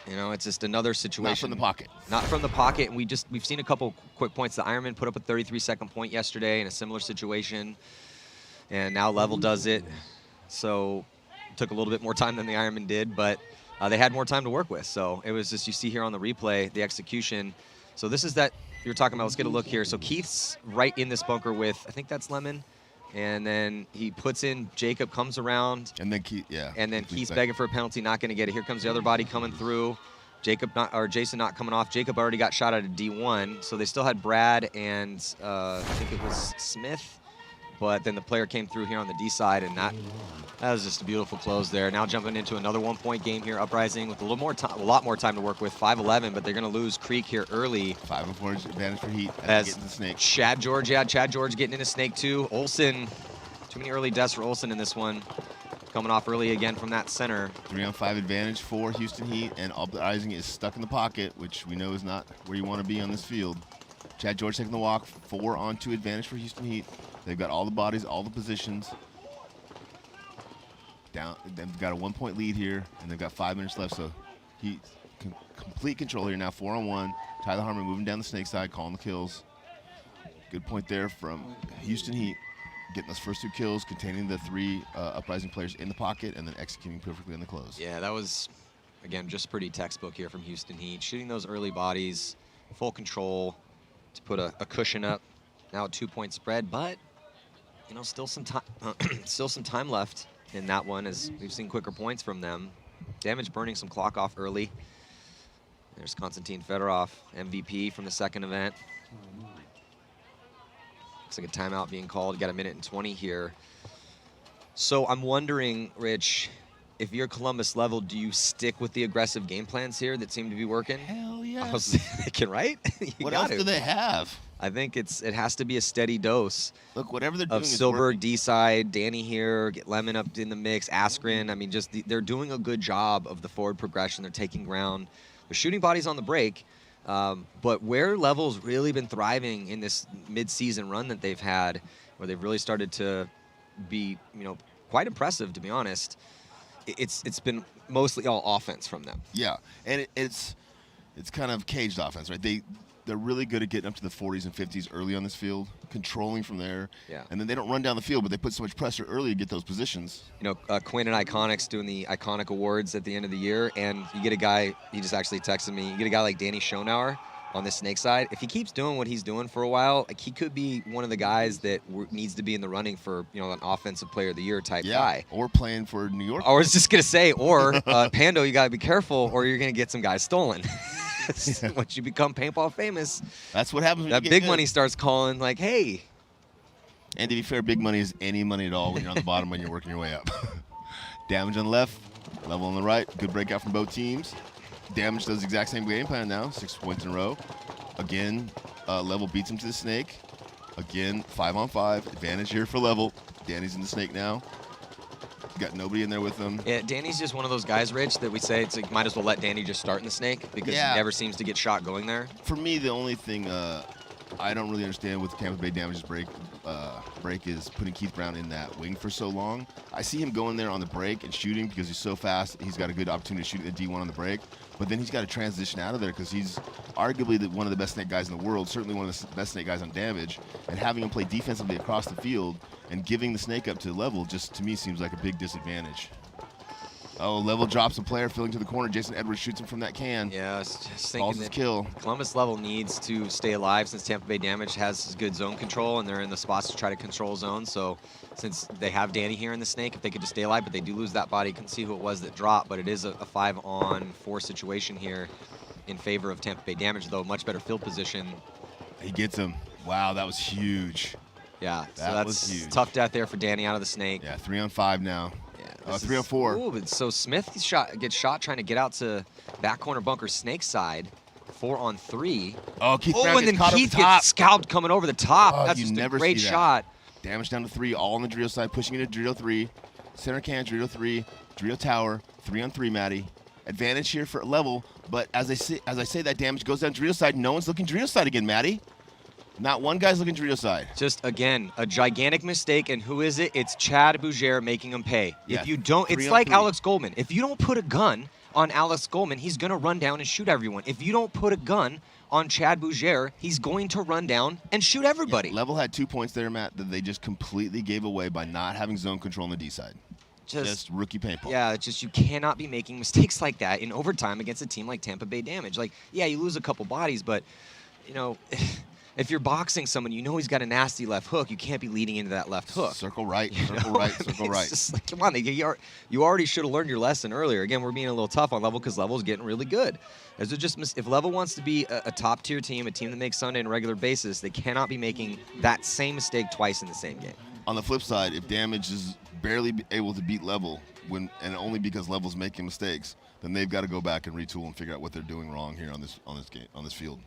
You know, it's just another situation. Not from the pocket. Not from the pocket. And we've seen a couple quick points. The Ironman put up a 33-second point yesterday in a similar situation. And now Level does it. So it took a little bit more time than the Ironman did, but they had more time to work with. So it was just, you see here on the replay, the execution. So this is that you were talking about. Let's get a look here. So Keith's right in this bunker with, I think that's Lemon. And then he puts in, Jacob comes around. And then Keith, yeah. And then Keith's begging for a penalty, not going to get it. Here comes the other body coming through. Jason not coming off. Jacob already got shot out of D1. So they still had Brad and I think it was Smith. But then the player came through here on the D side, and that was just a beautiful close there. Now jumping into another 1-point game here, Uprising with a lot more time to work with. 5-11, but they're going to lose Creek here early. 5-4 advantage for Heat as getting the snake. Chad George getting into snake too. Olsen, too many early deaths for Olsen in this one. Coming off early again from that center. 3-on-5 advantage for Houston Heat, and Uprising is stuck in the pocket, which we know is not where you want to be on this field. Chad George taking the walk. 4-on-2 advantage for Houston Heat. They've got all the bodies, all the positions. They've got a 1-point lead here, and they've got 5 minutes left, so Heat complete control here now. 4-on-1. Tyler Harmon moving down the snake side, calling the kills. Good point there from Houston Heat, getting those first 2 kills, containing the 3 Uprising players in the pocket, and then executing perfectly on the close. Yeah, that was, again, just pretty textbook here from Houston Heat. Shooting those early bodies, full control to put a cushion up. Now a 2-point spread, but you know, still some time left in that one, as we've seen quicker points from them. Damage burning some clock off early. There's Konstantin Fedorov, MVP from the second event. Looks like a timeout being called. Got a minute and 20 here. So I'm wondering, Rich, if you're Columbus level, do you stick with the aggressive game plans here that seem to be working? Hell yeah. I was thinking, right? What else do they have? I think it has to be a steady dose. Look, whatever they're doing of is Silberg, D-side, Danny here, get Lemon up in the mix, Askren. I mean, just they're doing a good job of the forward progression. They're taking ground. They're shooting bodies on the break. But where Level's really been thriving in this mid-season run that they've had, where they've really started to be, you know, quite impressive, to be honest, it's been mostly all offense from them. Yeah, and it's kind of caged offense, right? They're really good at getting up to the 40s and 50s early on this field, controlling from there. Yeah. And then they don't run down the field, but they put so much pressure early to get those positions. You know, Quinn and Iconics doing the Iconic Awards at the end of the year, and you get a guy, he just actually texted me, you get a guy like Danny Schonauer on the snake side. If he keeps doing what he's doing for a while, like, he could be one of the guys that needs to be in the running for, you know, an offensive player of the year type guy. Or playing for New York. I was just going to say, or Pando, you got to be careful, or you're going to get some guys stolen. Once you become paintball famous, that's what happens when that you get big good. Money starts calling like, hey. And to be fair, big money is any money at all when you're on the bottom when you're working your way up. Damage on the left, Level on the right. Good breakout from both teams. Damage does the exact same game plan now, 6 points in a row. Again, Level beats him to the snake. Again, 5-on-5, advantage here for Level. Danny's in the snake now. Got nobody in there with him. Yeah, Danny's just one of those guys, Rich, that we say it's like might as well let Danny just start in the snake because he never seems to get shot going there. For me, the only thing I don't really understand with Tampa Bay Damage's break break is putting Keith Brown in that wing for so long. I see him going there on the break and shooting because he's so fast. He's got a good opportunity to shoot the D1 on the break. But then he's got to transition out of there because he's arguably one of the best snake guys in the world, certainly one of the best snake guys on damage. And having him play defensively across the field and giving the snake up to level just, to me, seems like a big disadvantage. Oh, level drops a player, filling to the corner. Jason Edwards shoots him from that can. Yeah, I was just Calls thinking his that kill. Columbus level needs to stay alive since Tampa Bay Damage has good zone control, and they're in the spots to try to control zone. So since they have Danny here in the snake, if they could just stay alive, but they do lose that body. You can see who it was that dropped, but it is a 5-on-4 situation here in favor of Tampa Bay Damage, though much better field position. He gets him. Wow, that was huge. Yeah, so That that's was huge. tough death there for Danny out of the snake. Yeah, 3-on-5 now. Yeah, 3-on-4. Ooh, but so Smith gets shot trying to get out to back corner bunker snake side. 4-on-3. Oh, Keith Brown and then gets caught Keith up the top. gets scalped coming over the top. Oh, That's you just never a great see that. shot. Damage down to 3, all on the Dorito side, pushing into Dorito 3. Center can, Dorito 3, Dorito tower, 3-on-3, Matty. Advantage here for level, but as I say that damage goes down Dorito side, no one's looking Dorito side again, Matty. Not one guy's looking Dorito side. Just, again, a gigantic mistake, and who is it? It's Chad Bougere making him pay. Yeah, If you don't, it's like Alex Goldman. If you don't put a gun on Alex Goldman, he's going to run down and shoot everyone. If you don't put a gun on Chad Bougere, he's going to run down and shoot everybody. Yeah, level had 2 points there, Matt, that they just completely gave away by not having zone control on the D side. Just rookie paintball. Yeah, it's just you cannot be making mistakes like that in overtime against a team like Tampa Bay Damage. Like, yeah, you lose a couple bodies, but, you know, if you're boxing someone, you know he's got a nasty left hook. You can't be leading into that left hook. Circle right, circle right, circle right. It's just like, come on, you already should have learned your lesson earlier. Again, we're being a little tough on Level because Level's getting really good. If Level wants to be a top-tier team, a team that makes Sunday on a regular basis, they cannot be making that same mistake twice in the same game. On the flip side, if Damage is barely able to beat Level, and only because Level's making mistakes, then they've got to go back and retool and figure out what they're doing wrong here on this field.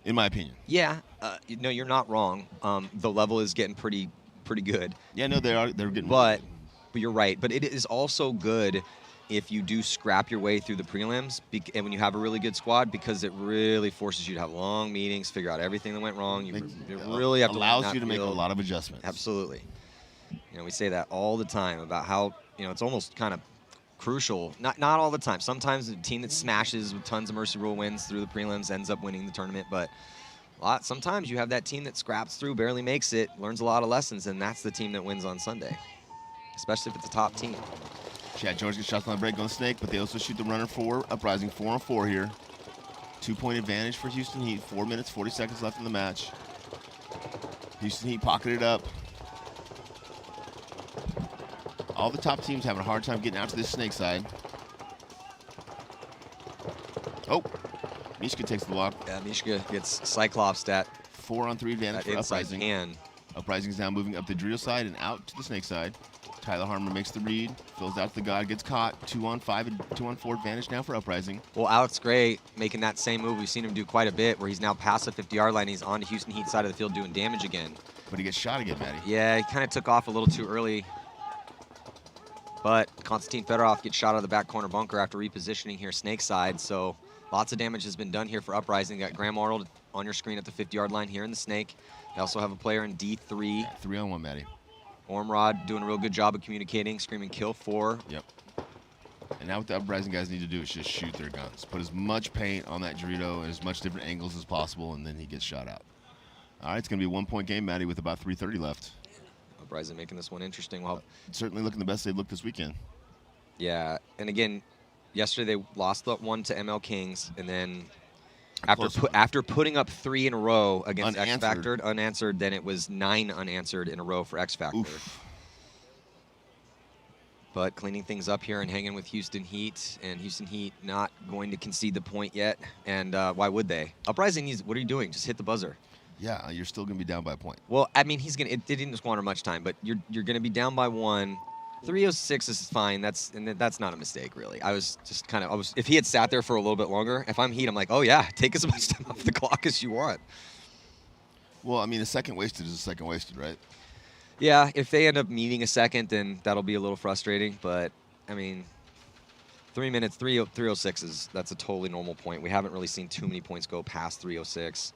In my opinion. Yeah, no, you're not wrong. The Level is getting pretty good. Yeah, no, they're getting. But you're right. But it is also good if you do scrap your way through the prelims, and when you have a really good squad, because it really forces you to have long meetings, figure out everything that went wrong. You really have to allows you to make a lot of adjustments. Absolutely. You know, we say that all the time about how, you know, it's almost kind of crucial. Not all the time. Sometimes a team that smashes with tons of mercy rule wins through the prelims ends up winning the tournament, but sometimes you have that team that scraps through, barely makes it, learns a lot of lessons, and that's the team that wins on Sunday, especially if it's a top team. Chad George gets shots on the break on the snake, but they also shoot the runner for Uprising. 4-on-4 here. 2-point advantage for Houston Heat. 4 minutes, 40 seconds left in the match. Houston Heat pocketed up. All the top teams having a hard time getting out to this snake side. Oh, Mishka takes the walk. Yeah, Mishka gets Cyclops at 4-on-3 advantage for Uprising. Hand. Uprising's now moving up the Drill side and out to the snake side. Tyler Harmer makes the read, fills out to the god, gets caught. 2-on-5 and 2-on-4 advantage now for Uprising. Well, Alex Gray making that same move. We've seen him do quite a bit, where he's now past the 50-yard line. He's on to Houston Heat side of the field doing damage again. But he gets shot again, Matty. Yeah, he kind of took off a little too early. But Konstantin Fedorov gets shot out of the back corner bunker after repositioning here snake side. So lots of damage has been done here for Uprising. Got Graham Arnold on your screen at the 50-yard line here in the snake. They also have a player in D3. Yeah, 3-on-1, Matty. Ormrod doing a real good job of communicating, screaming kill 4. Yep. And now what the Uprising guys need to do is just shoot their guns. Put as much paint on that Dorito and as much different angles as possible, and then he gets shot out. All right, it's going to be a 1-point game, Matty, with about 3:30 left. Uprising making this one interesting. Well, certainly looking the best they've looked this weekend. Yeah, and again, yesterday they lost that one to ML Kings, and then after putting up 3 in a row against X Factor unanswered, then it was 9 unanswered in a row for X Factor. Oof. But cleaning things up here and hanging with Houston Heat, and Houston Heat not going to concede the point yet. And why would they? Uprising needs, what are you doing? Just hit the buzzer. Yeah, you're still going to be down by a point. Well, I mean, it didn't squander much time, but you're going to be down by 1. 3:06 is fine. That's not a mistake, really. I was just if he had sat there for a little bit longer, if I'm Heat, I'm like, oh yeah, take as much time off the clock as you want. Well, I mean, a second wasted is a second wasted, right? Yeah, if they end up needing a second, then that'll be a little frustrating. But I mean, 3 minutes, 3:06 that's a totally normal point. We haven't really seen too many points go past 3:06.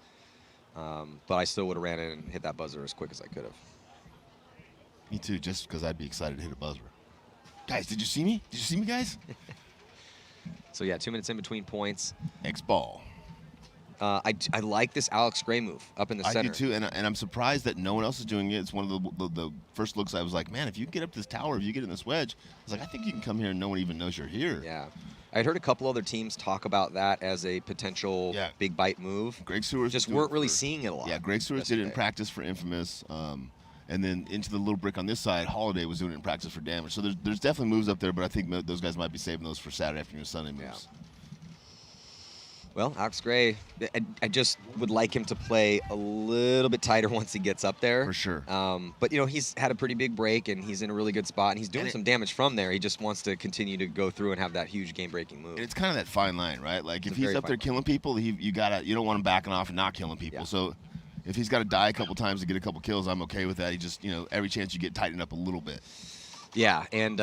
But I still would have ran in and hit that buzzer as quick as I could have. Me too, just because I'd be excited to hit a buzzer. Guys, did you see me? Did you see me, guys? So, yeah, 2 minutes in between points. X-ball. I like this Alex Gray move up in the center. I do too, and I'm surprised that no one else is doing it. It's one of the first looks I was like, man, if you get up this tower, if you get in this wedge, I was like, I think you can come here and no one even knows you're here. Yeah. I'd heard a couple other teams talk about that as a potential big bite move. Greg Sewers just weren't really seeing it a lot. Yeah, Greg Sewers did it in practice for Infamous, and then into the little brick on this side, Holiday was doing it in practice for Damage. So there's definitely moves up there, but I think those guys might be saving those for Saturday afternoon, Sunday moves. Yeah. Well, Alex Gray, I just would like him to play a little bit tighter once he gets up there. For sure. But, he's had a pretty big break, and he's in a really good spot, and he's doing some damage from there. He just wants to continue to go through and have that huge game-breaking move. And it's kind of that fine line, right? Like, if he's up there killing people, you don't want him backing off and not killing people. Yeah. So if he's got to die a couple times to get a couple kills, I'm okay with that. He just, every chance you get tightened up a little bit. Yeah, and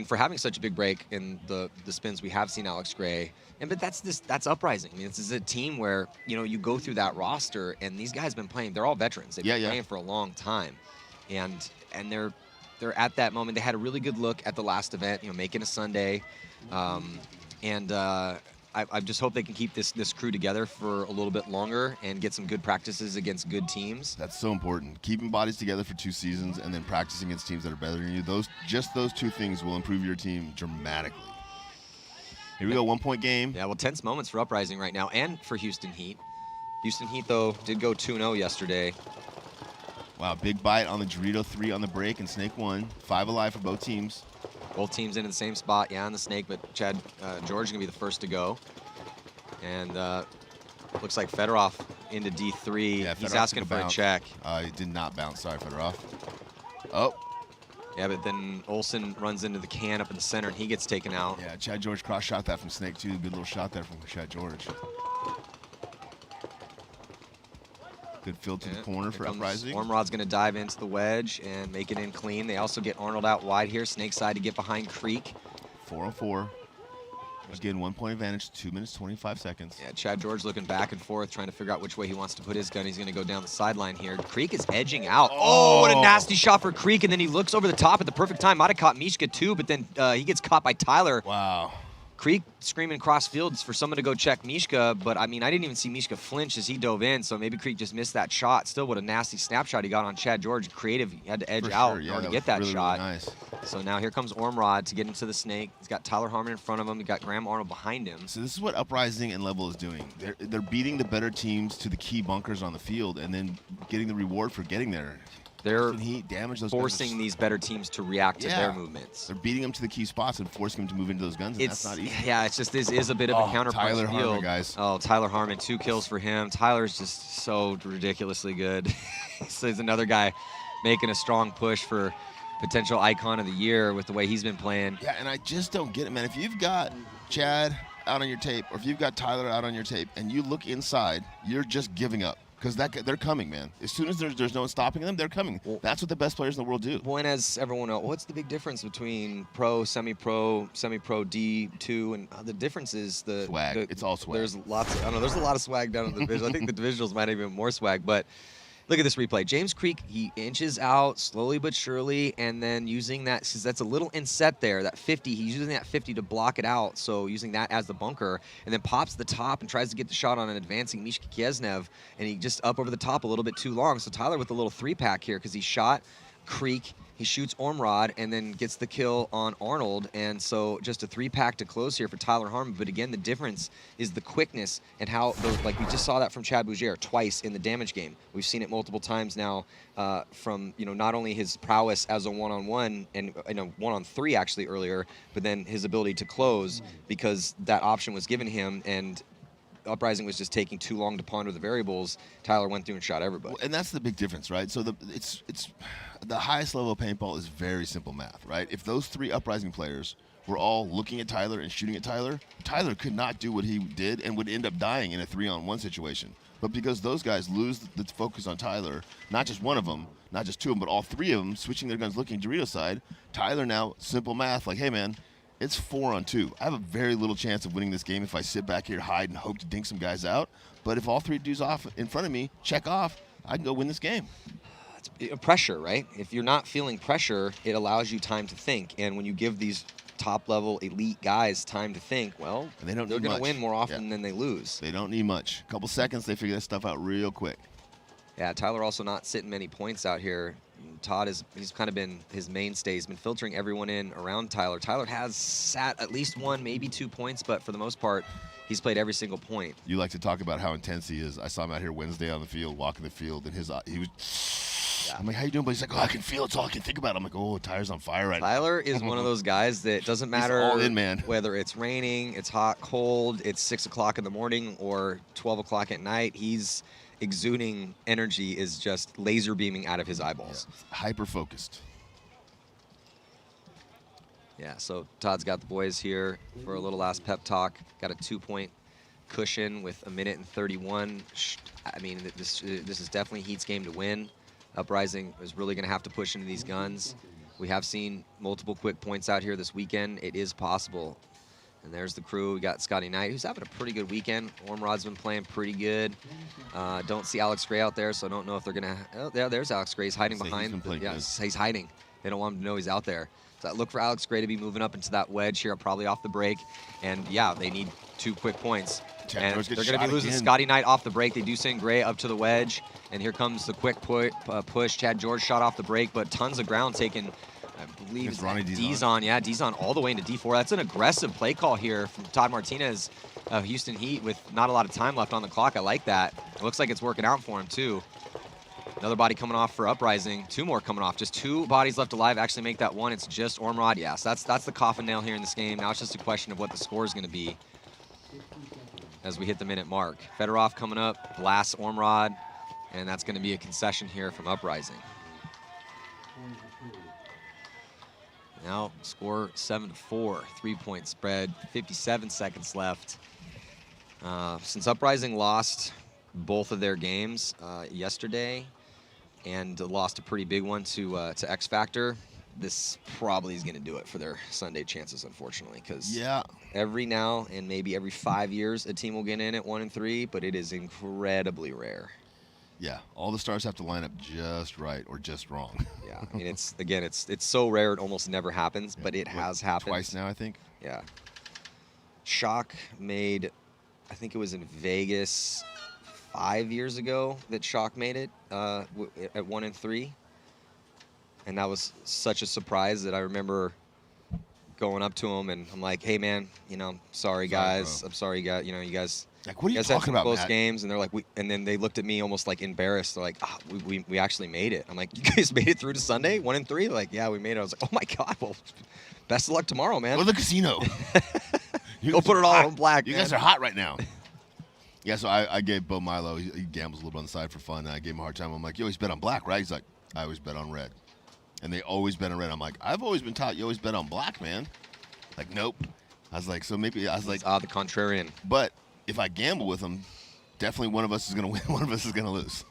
for having such a big break in the spins we have seen Alex Gray, but that's Uprising. I mean, this is a team where you go through that roster, and these guys have been playing. They're all veterans. They've been playing for a long time, and they're at that moment. They had a really good look at the last event, making a Sunday, and I just hope they can keep this crew together for a little bit longer and get some good practices against good teams. That's so important. Keeping bodies together for 2 seasons and then practicing against teams that are better than you. Those 2 things will improve your team dramatically. Here we go, 1-point game. Yeah, well, tense moments for Uprising right now and for Houston Heat. Houston Heat, though, did go 2-0 yesterday. Wow, big bite on the Dorito 3 on the break and Snake 1. 5 alive for both teams. Both teams in the same spot, on the Snake, but Chad George is going to be the first to go. And looks like Fedorov into D3. Yeah, he's asking for a check. He did not bounce. Sorry, Fedorov. Oh. Yeah, but then Olsen runs into the can up in the center, and he gets taken out. Yeah, Chad George cross-shot that from Snake, too. Good little shot there from Chad George. Good fill to the corner for Uprising. Ormrod's going to dive into the wedge and make it in clean. They also get Arnold out wide here. Snake side to get behind Creek. 4-on-4. Again, 1-point advantage, 2 minutes, 25 seconds. Yeah, Chad George looking back and forth, trying to figure out which way he wants to put his gun. He's going to go down the sideline here. Creek is edging out. Oh, what a nasty shot for Creek, and then he looks over the top at the perfect time. Might have caught Mishka, too, but then he gets caught by Tyler. Wow. Creek screaming cross fields for someone to go check Mishka, but I mean, I didn't even see Mishka flinch as he dove in, so maybe Creek just missed that shot. Still, what a nasty snapshot he got on Chad George. Creative, he had to edge out in order to get that shot. Really nice. So now here comes Ormrod to get into the Snake. He's got Tyler Harmon in front of him. He's got Graham Arnold behind him. So this is what Uprising and Level is doing. They're beating the better teams to the key bunkers on the field and then getting the reward for getting there. They're damage those forcing these better teams to react to their movements. They're beating them to the key spots and forcing them to move into those guns, and that's not easy. Yeah, it's just this is a bit of a counterpunch Tyler field. Harmon, guys. Oh, Tyler Harmon, 2 kills for him. Tyler's just so ridiculously good. So he's another guy making a strong push for potential icon of the year with the way he's been playing. Yeah, and I just don't get it, man. If you've got Chad out on your tape, or if you've got Tyler out on your tape, and you look inside, you're just giving up. Because they're coming, man. As soon as there's no one stopping them, they're coming. Well, that's what the best players in the world do. Well, and as everyone knows, what's the big difference between pro, semi-pro, semi-pro D2, and the difference is the swag. It's all swag. There's lots of, I don't know, there's a lot of swag down in the division. I think the divisionals might have even more swag, but look at this replay. James Creek, he inches out slowly but surely, and then using that, because that's a little inset there, that 50, he's using that 50 to block it out, so using that as the bunker, and then pops the top and tries to get the shot on an advancing Mishka Kiesnev, and he just up over the top a little bit too long. So Tyler with a little 3-pack here, because he shot Creek, he shoots Ormrod, and then gets the kill on Arnold, and so just a 3-pack to close here for Tyler Harmon. But again, the difference is the quickness and how, like we just saw that from Chad Bougier twice in the damage game. We've seen it multiple times now from, not only his prowess as a one-on-one and one-on-3 actually earlier, but then his ability to close because that option was given him, and Uprising was just taking too long to ponder the variables. Tyler went through and shot everybody. And that's the big difference, right? So it's the highest level of paintball is very simple math, right? If those 3 Uprising players were all looking at Tyler and shooting at Tyler, Tyler could not do what he did and would end up dying in a 3-on-1 situation. But because those guys lose the focus on Tyler, not just one of them, not just 2 of them, but all 3 of them switching their guns looking Dorito side, Tyler now, simple math, like, hey, man, It's 4-on-2. I have a very little chance of winning this game if I sit back here, hide, and hope to dink some guys out. But if all 3 dudes off in front of me check off, I can go win this game. It's pressure, right? If you're not feeling pressure, it allows you time to think. And when you give these top-level elite guys time to think, well, they're going to win more often than they lose. They don't need much. A couple seconds, they figure that stuff out real quick. Yeah, Tyler also not sitting many points out here. Todd he's kind of been his mainstay. He's been filtering everyone in around Tyler. Tyler has sat at least 1, maybe 2 points, but for the most part, he's played every single point. You like to talk about how intense he is. I saw him out here Wednesday on the field, walking the field, and he was. Yeah. I'm like, how you doing? But he's like, oh, I can feel it. It's all I can think about. I'm like, oh, Tyler's on fire right now. Tyler is one of those guys that doesn't matter all in, man. Whether it's raining, it's hot, cold, it's 6 o'clock in the morning or 12 o'clock at night. He's exuding energy, is just laser beaming out of his eyeballs. Yeah. Hyper focused. Yeah, so Todd's got the boys here for a little last pep talk. Got a 2-point cushion with 1:31. I mean, this is definitely Heat's game to win. Uprising is really going to have to push into these guns. We have seen multiple quick points out here this weekend. It is possible. And there's the crew. We got Scotty Knight, who's having a pretty good weekend. Ormrod's been playing pretty good. Don't see Alex Gray out there, so I don't know if they're going to... Oh, yeah, there's Alex Gray. He's hiding behind. He's hiding. They don't want him to know he's out there. So I look for Alex Gray to be moving up into that wedge here, probably off the break. And, yeah, they need 2 quick points. And they're going to be losing Scotty Knight off the break. They do send Gray up to the wedge. And here comes the quick push. Chad George shot off the break, but tons of ground taken. I believe it's Dizon. Yeah, Dizon all the way into D4. That's an aggressive play call here from Todd Martinez, Houston Heat, with not a lot of time left on the clock. I like that. It looks like it's working out for him, too. Another body coming off for Uprising. 2 more coming off. Just 2 bodies left alive. Actually make that 1. It's just Ormrod. Yeah, so that's the coffin nail here in this game. Now it's just a question of what the score is going to be as we hit the minute mark. Fedorov coming up, blasts Ormrod, and that's going to be a concession here from Uprising. Now score 7-4, 3-point spread, 57 seconds left. Since Uprising lost both of their games yesterday and lost a pretty big one to X Factor, this probably is going to do it for their Sunday chances, unfortunately, because every now and maybe every 5 years a team will get in at 1-3, but it is incredibly rare. Yeah, all the stars have to line up just right or just wrong. Yeah, I mean, it's so rare it almost never happens, but it has happened. Twice now, I think. Yeah. Shock made, I think it was in Vegas 5 years ago that Shock made it at 1-3. And that was such a surprise that I remember going up to him and I'm like, hey, man, sorry, guys. I'm sorry, guys. You guys. Like, what are you talking about, close games, and they're like, and then they looked at me almost like embarrassed. They're like, we actually made it. I'm like, you guys made it through to Sunday, 1-3? They're like, yeah, we made it. I was like, oh my God, well, best of luck tomorrow, man. Go to the casino. Go put it all on black. You guys are hot right now. Yeah, so I gave Bo Milo, he gambles a little bit on the side for fun, and I gave him a hard time. I'm like, you always bet on black, right? He's like, I always bet on red. And they always bet on red. I'm like, I've always been taught you always bet on black, man. Like, nope. I was like, so maybe, I was like. The contrarian. But if I gamble with them, definitely one of us is going to win, one of us is going to lose.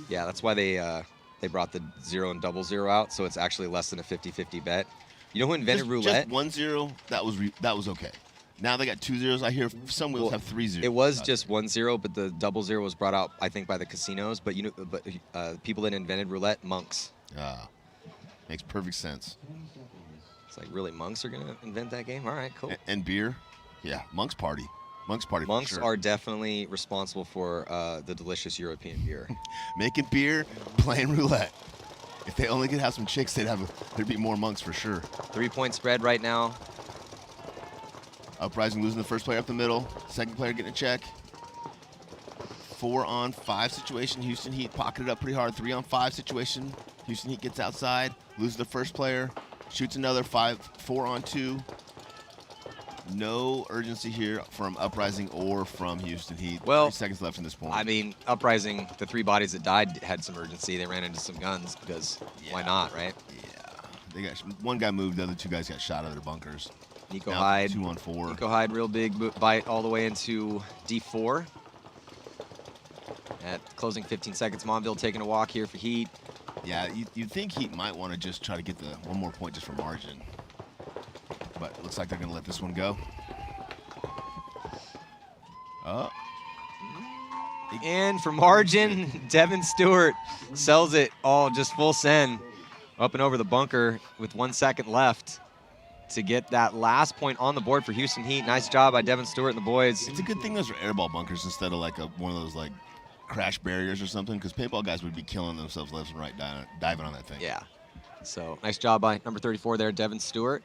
Yeah, that's why they brought the 0 and 00 out, so it's actually less than a 50-50 bet. You know who invented roulette? Just 1-0, that was okay. Now they got 2 zeros. I hear some wheels have 3 zeros. It was just 1-0, but the 00 was brought out, I think, by the casinos. But people that invented roulette, monks. Makes perfect sense. It's like, really, monks are gonna invent that game? All right, cool. And beer, yeah, monks party. Monks party. Monks for sure. are definitely responsible for the delicious European beer. Making beer, playing roulette. If they only could have some chicks, there'd be more monks for sure. 3-point spread right now. Uprising losing the first player up the middle. Second player getting a check. 4-on-5 situation. Houston Heat pocketed up pretty hard. 3-on-5 situation. Houston Heat gets outside. Loses the first player. Shoots another 4-on-2. No urgency here from Uprising or from Houston Heat. Well, 3 seconds left in this point. I mean, Uprising, the 3 bodies that died had some urgency. They ran into some guns because why not, right? Yeah. They got one guy moved. The other 2 guys got shot out of their bunkers. Nico Hyde. 2-on-4. Nico Hyde, real big bite all the way into D4. At closing 15 seconds, Monville taking a walk here for Heat. Yeah, you'd think Heat might want to just try to get the one more point just for margin. But it looks like they're going to let this one go. Oh. And for margin, Devin Stewart sells it all just full send up and over the bunker with 1 second left to get that last point on the board for Houston Heat. Nice job by Devin Stewart and the boys. It's a good thing those are airball bunkers instead of like one of those like crash barriers or something, because paintball guys would be killing themselves left and right diving on that thing. Yeah. So nice job by number 34 there, Devin Stewart,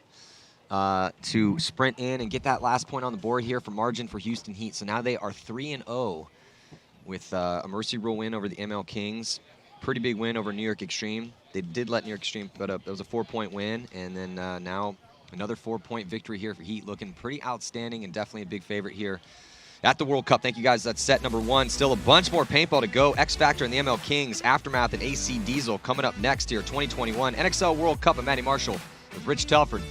to sprint in and get that last point on the board here for margin for Houston Heat. So now they are 3-0 with a mercy rule win over the ML Kings. Pretty big win over New York Extreme. They did let New York Extreme put up, it was a 4-point win, and then now another 4-point victory here for Heat, looking pretty outstanding and definitely a big favorite here at the World Cup. Thank you guys. That's set number 1. Still a bunch more paintball to go. X Factor and the ML Kings, Aftermath and AC Diesel coming up next here, 2021 NXL World Cup and Matty Marshall with Rich Telford.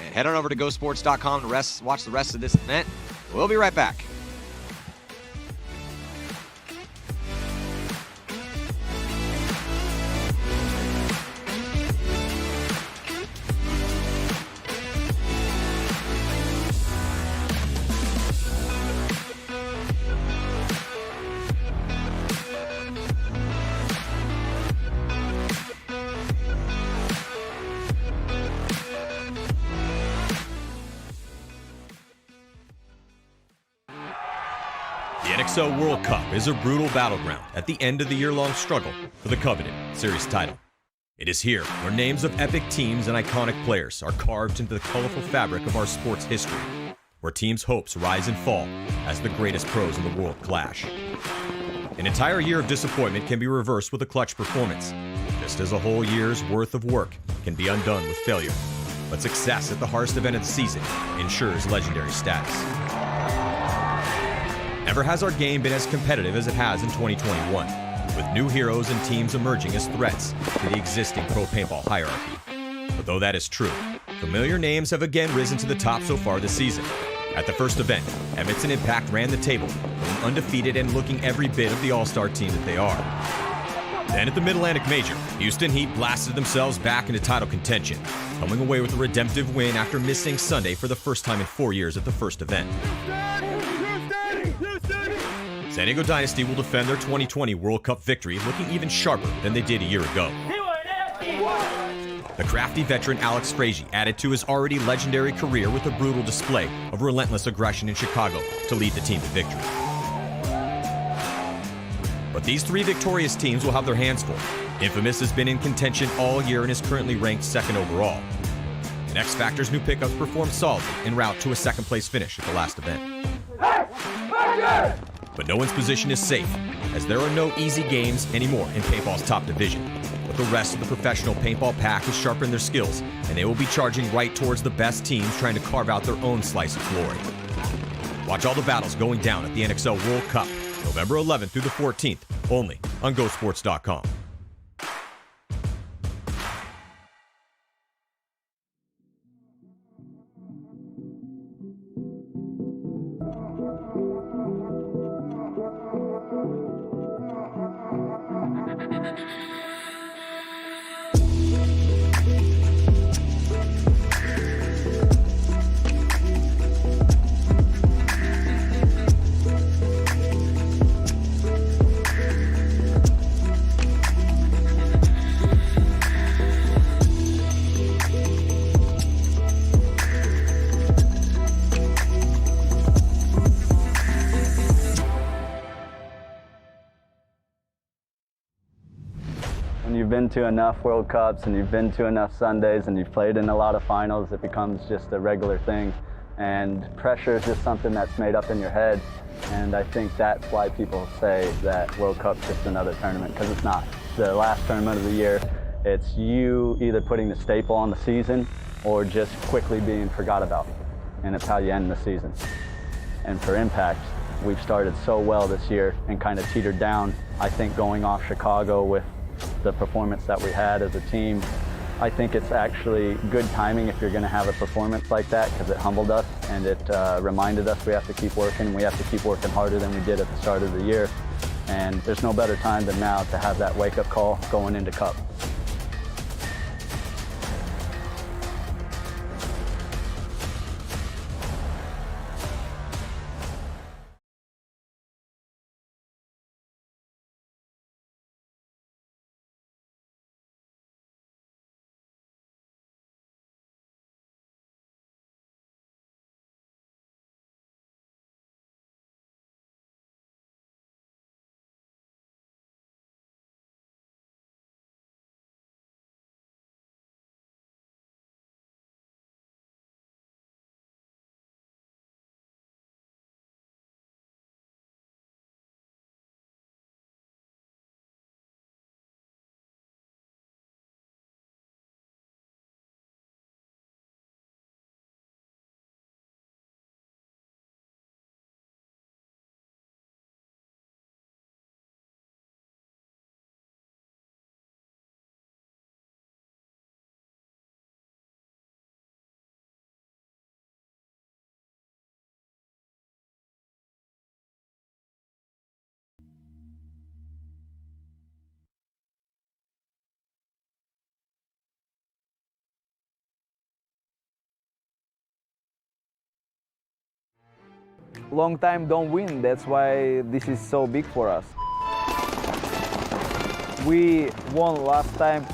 And head on over to GoSports.com to watch the rest of this event. We'll be right back. The NXL World Cup is a brutal battleground at the end of the year-long struggle for the coveted series title. It is here where names of epic teams and iconic players are carved into the colorful fabric of our sport's history, where teams' hopes rise and fall as the greatest pros in the world clash. An entire year of disappointment can be reversed with a clutch performance, just as a whole year's worth of work can be undone with failure. But success at the hardest event of the season ensures legendary status. Never has our game been as competitive as it has in 2021, with new heroes and teams emerging as threats to the existing pro paintball hierarchy. But though that is true, familiar names have again risen to the top so far this season. At the first event, Edmonton Impact ran the table, going undefeated and looking every bit of the all-star team that they are. Then at the Mid-Atlantic Major, Houston Heat blasted themselves back into title contention, coming away with a redemptive win after missing Sunday for the first time in 4 years at the first event. San Diego Dynasty will defend their 2020 World Cup victory looking even sharper than they did a year ago. The crafty veteran Alex Frazee added to his already legendary career with a brutal display of relentless aggression in Chicago to lead the team to victory. But these 3 victorious teams will have their hands full. Infamous has been in contention all year and is currently ranked 2nd overall. And X Factor's new pickups performed solidly en route to a 2nd place finish at the last event. But no one's position is safe, as there are no easy games anymore in paintball's top division. But the rest of the professional paintball pack has sharpened their skills, and they will be charging right towards the best teams trying to carve out their own slice of glory. Watch all the battles going down at the NXL World Cup, November 11th through the 14th, only on GoSports.com. When you've been to enough World Cups and you've been to enough Sundays and you've played in a lot of finals, it becomes just a regular thing. And pressure is just something that's made up in your head. And I think that's why people say that World Cup's just another tournament, because it's not. The last tournament of the year, it's you either putting the staple on the season or just quickly being forgot about. And it's how you end the season. And for Impact, we've started so well this year and kind of teetered down. I think going off Chicago with the performance that we had as a team, I think it's actually good timing if you're going to have a performance like that, because it humbled us and it reminded us we have to keep working. We have to keep working harder than we did at the start of the year. And there's no better time than now to have that wake-up call going into Cup. long time don't win. That's why this is so big for us. We won last time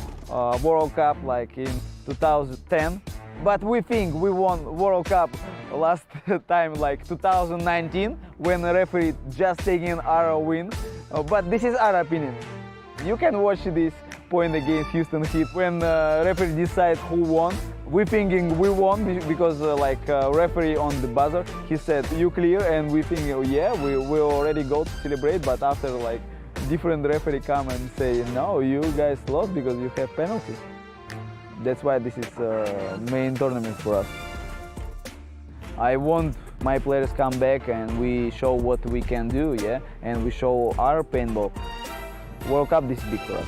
World Cup like in 2010, but we think we won World Cup last time like 2019 when the referee just taking our win. But this is our opinion. You can watch this point against Houston Heat when referee decides who won. We thinking we won because referee on the buzzer, he said you clear, and we think yeah, we already go to celebrate, but after like different referee come and say no, you guys lost because you have penalty. That's why this is main tournament for us. I want my players come back and we show what we can do, yeah, and we show our paintball. World Cup, this is big for us.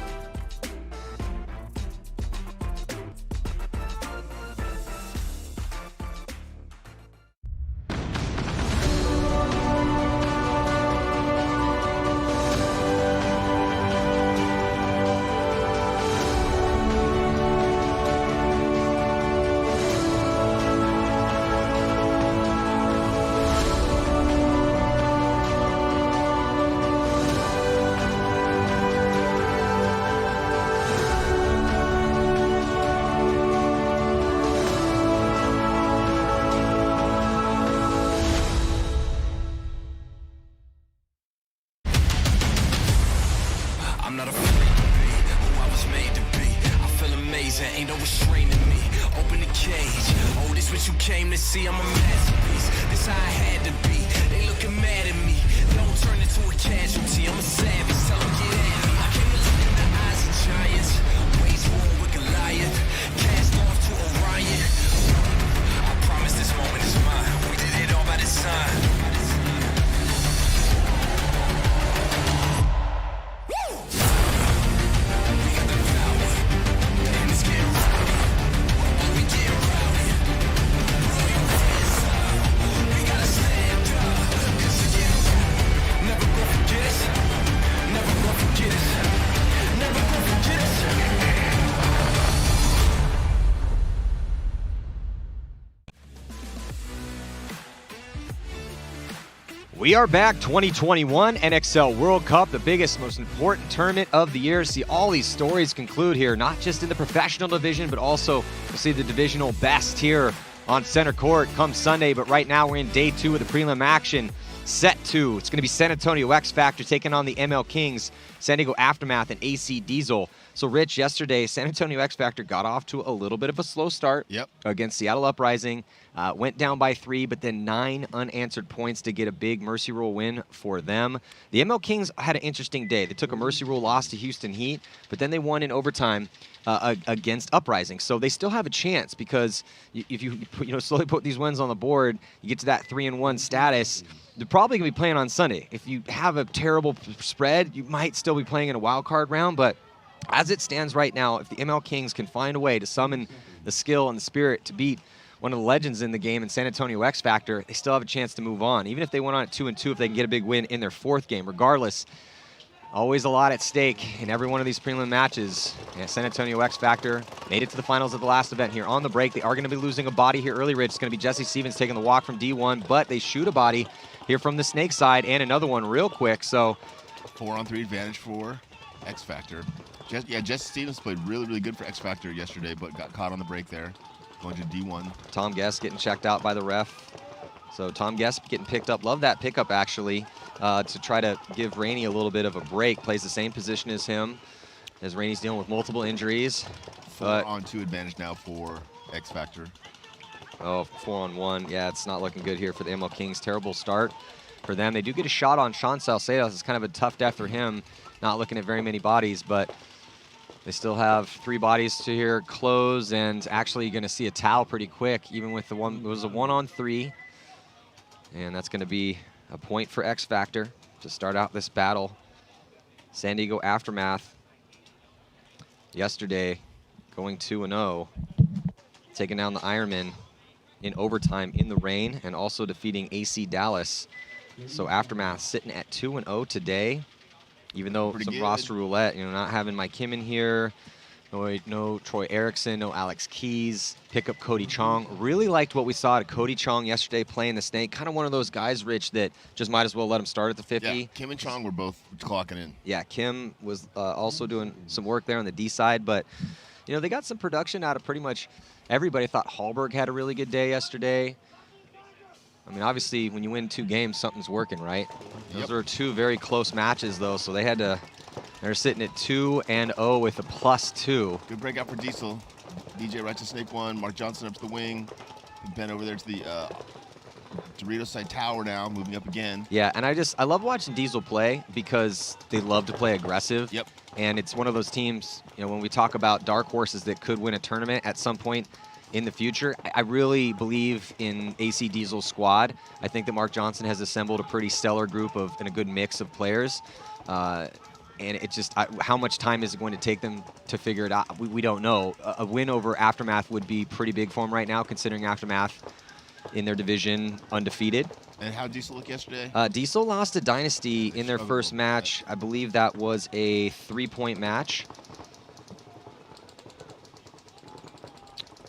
I'm not afraid to be who I was made to be. I feel amazing, ain't no restraining me. Open the cage, oh, this what you came to see. I'm a masterpiece, this how I had to be. They looking mad at me, don't turn into a casualty. I'm a savage, tell them get at me. I came to look in the eyes of giants, wage war with Goliath, cast off to Orion. I promise this moment is mine, we did it all by design. We are back, 2021 NXL World Cup, the biggest, most important tournament of the year. See all these stories conclude here, not just in the professional division, but also we'll see the divisional best here on center court come Sunday. But right now we're in day 2 of the prelim action. Set 2, it's going to be San Antonio X Factor taking on the ML Kings, San Diego Aftermath, and AC Diesel. So, Rich, yesterday, San Antonio X Factor got off to a little bit of a slow start against Seattle Uprising. Went down by 3, but then 9 unanswered points to get a big Mercy Rule win for them. The ML Kings had an interesting day. They took a Mercy Rule loss to Houston Heat, but then they won in overtime against Uprising. So they still have a chance because if you slowly put these wins on the board, you get to that 3-1 status. They're probably going to be playing on Sunday. If you have a terrible spread, you might still be playing in a wild card round, but as it stands right now, if the ML Kings can find a way to summon the skill and the spirit to beat one of the legends in the game in San Antonio X Factor, they still have a chance to move on. Even if they went on at 2-2, if they can get a big win in their 4th game. Regardless, always a lot at stake in every one of these prelim matches. Yeah, San Antonio X Factor made it to the finals of the last event here. On the break, they are going to be losing a body here early, Rich. It's going to be Jesse Stevens taking the walk from D1, but they shoot a body here from the snake side and another one real quick. So 4-on-3 advantage for X Factor. Jesse Stevens played really, really good for X Factor yesterday, but got caught on the break there, going to D1. Tom Guest getting checked out by the ref. So Tom Guest getting picked up. Love that pickup, actually, to try to give Rainey a little bit of a break. Plays the same position as him, as Rainey's dealing with multiple injuries. 4-on-2 advantage now for X Factor. Oh, 4-on-1. Yeah, it's not looking good here for the ML Kings. Terrible start for them. They do get a shot on Sean Salcedo. It's kind of a tough death for him, not looking at very many bodies, but they still have 3 bodies to here close, and actually going to see a towel pretty quick, even with the one. It was a 1-on-3, and that's going to be a point for X Factor to start out this battle. San Diego Aftermath yesterday going 2-0, taking down the Ironman in overtime in the rain, and also defeating AC Dallas. So Aftermath sitting at 2-0 today, even though some roster roulette, not having Mike Kim in here, No Troy Erickson, no Alex Keys. Pick up Cody Chong. Really liked what we saw at Cody Chong yesterday playing the snake. Kind of one of those guys, Rich, that just might as well let him start at the 50. Yeah, Kim and Chong were both clocking in. Yeah, Kim was also doing some work there on the D side, but you know, they got some production out of pretty much everybody. I thought Hallberg had a really good day yesterday. I mean, obviously, when you win 2 games, something's working, right? Those are 2 very close matches, though, so they're sitting at 2-0 with a +2. Good breakout for Diesel. DJ right to snake 1. Mark Johnson up to the wing. Ben over there to the Doritos side tower now, moving up again. Yeah, and I love watching Diesel play because they love to play aggressive. Yep. And it's one of those teams, you know, when we talk about dark horses that could win a tournament at some point in the future, I really believe in AC Diesel's squad. I think that Mark Johnson has assembled a pretty stellar group and a good mix of players. And it's just, how much time is it going to take them to figure it out? We don't know. A win over Aftermath would be pretty big for them right now, considering Aftermath in their division undefeated. And how Diesel look yesterday? Diesel lost to Dynasty in their first match. I believe that was a 3-point match.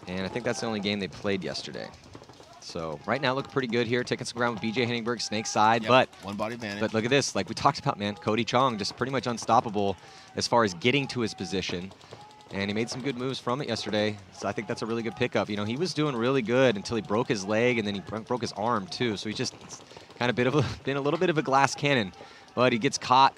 And I think that's the only game they played yesterday. So right now, look pretty good here, taking some ground with BJ Henningberg, snake side. Yep, but one body advantage. But look at this, like we talked about, man. Cody Chong just pretty much unstoppable as far as getting to his position. And he made some good moves from it yesterday. So I think that's a really good pickup. You know, he was doing really good until he broke his leg, and then he broke his arm too. So he's just kind of been a little bit of a glass cannon. But he gets caught.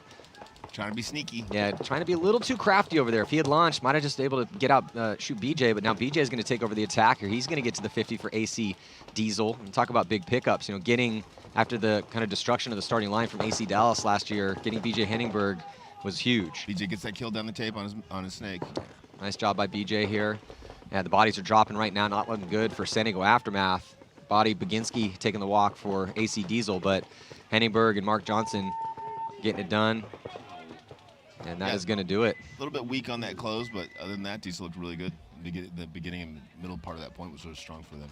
Trying to be sneaky. Yeah, trying to be a little too crafty over there. If he had launched, might have just able to get out, shoot BJ, but now BJ is going to take over the attack here. He's going to get to the 50 for AC Diesel. And talk about big pickups. You know, getting, after the kind of destruction of the starting line from AC Dallas last year, getting BJ Henningberg was huge. BJ gets that kill down the tape on his snake. Nice job by BJ here. Yeah, the bodies are dropping right now, not looking good for San Diego Aftermath. Body Baginski taking the walk for AC Diesel, but Henningberg and Mark Johnson getting it done. And that is going to do it. A little bit weak on that close, but other than that, Diesel looked really good. The beginning and middle part of that point was really strong for them.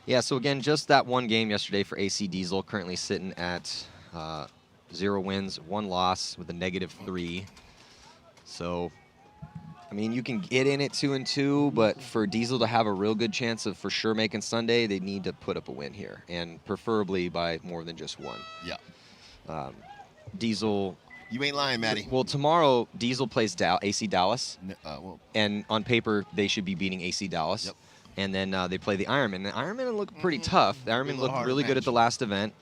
Yeah, so again, just that one game yesterday for AC Diesel, currently sitting at 0 wins, 1 loss with a -3. So, I mean, you can get in at 2-2, but for Diesel to have a real good chance of for sure making Sunday, they need to put up a win here, and preferably by more than just 1. Yeah. Diesel... You ain't lying, Matty. Well, tomorrow, Diesel plays AC Dallas, well, and on paper, they should be beating AC Dallas. Yep. And then they play the Ironman. The Ironman looked pretty tough. The Ironman looked really good at the last event.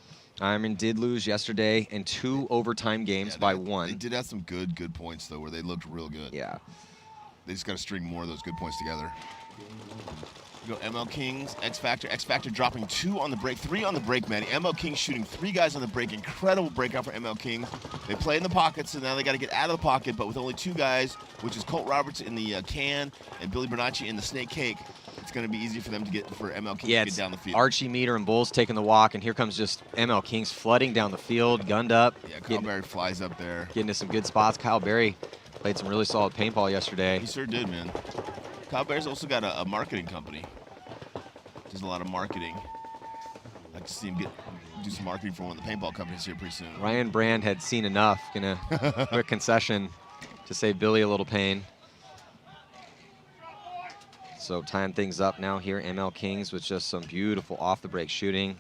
Ironman did lose yesterday in 2 overtime games by 1. They did have some good points, though, where they looked real good. Yeah. They just got to string more of those good points together. You go ML Kings, X Factor. X Factor dropping 2 on the break, 3 on the break, man. ML Kings shooting 3 guys on the break. Incredible breakout for ML Kings. They play in the pockets, so now they got to get out of the pocket, but with only 2 guys, which is Colt Roberts in the can and Billy Bernacci in the snake cake, it's going to be easy for them to get, for ML Kings to get down the field. Archie, Meter, and Bulls taking the walk, and here comes just ML Kings flooding down the field, gunned up. Yeah, Kyle Berry flies up there. Getting to some good spots. Kyle Berry played some really solid paintball yesterday. He sure did, man. Kyle Berry's also got a marketing company. Does a lot of marketing. I'd like to see him do some marketing for one of the paintball companies here pretty soon. Ryan Brand had seen enough. Gonna quick concession to save Billy a little pain. So tying things up now here, ML Kings with just some beautiful off the break shooting.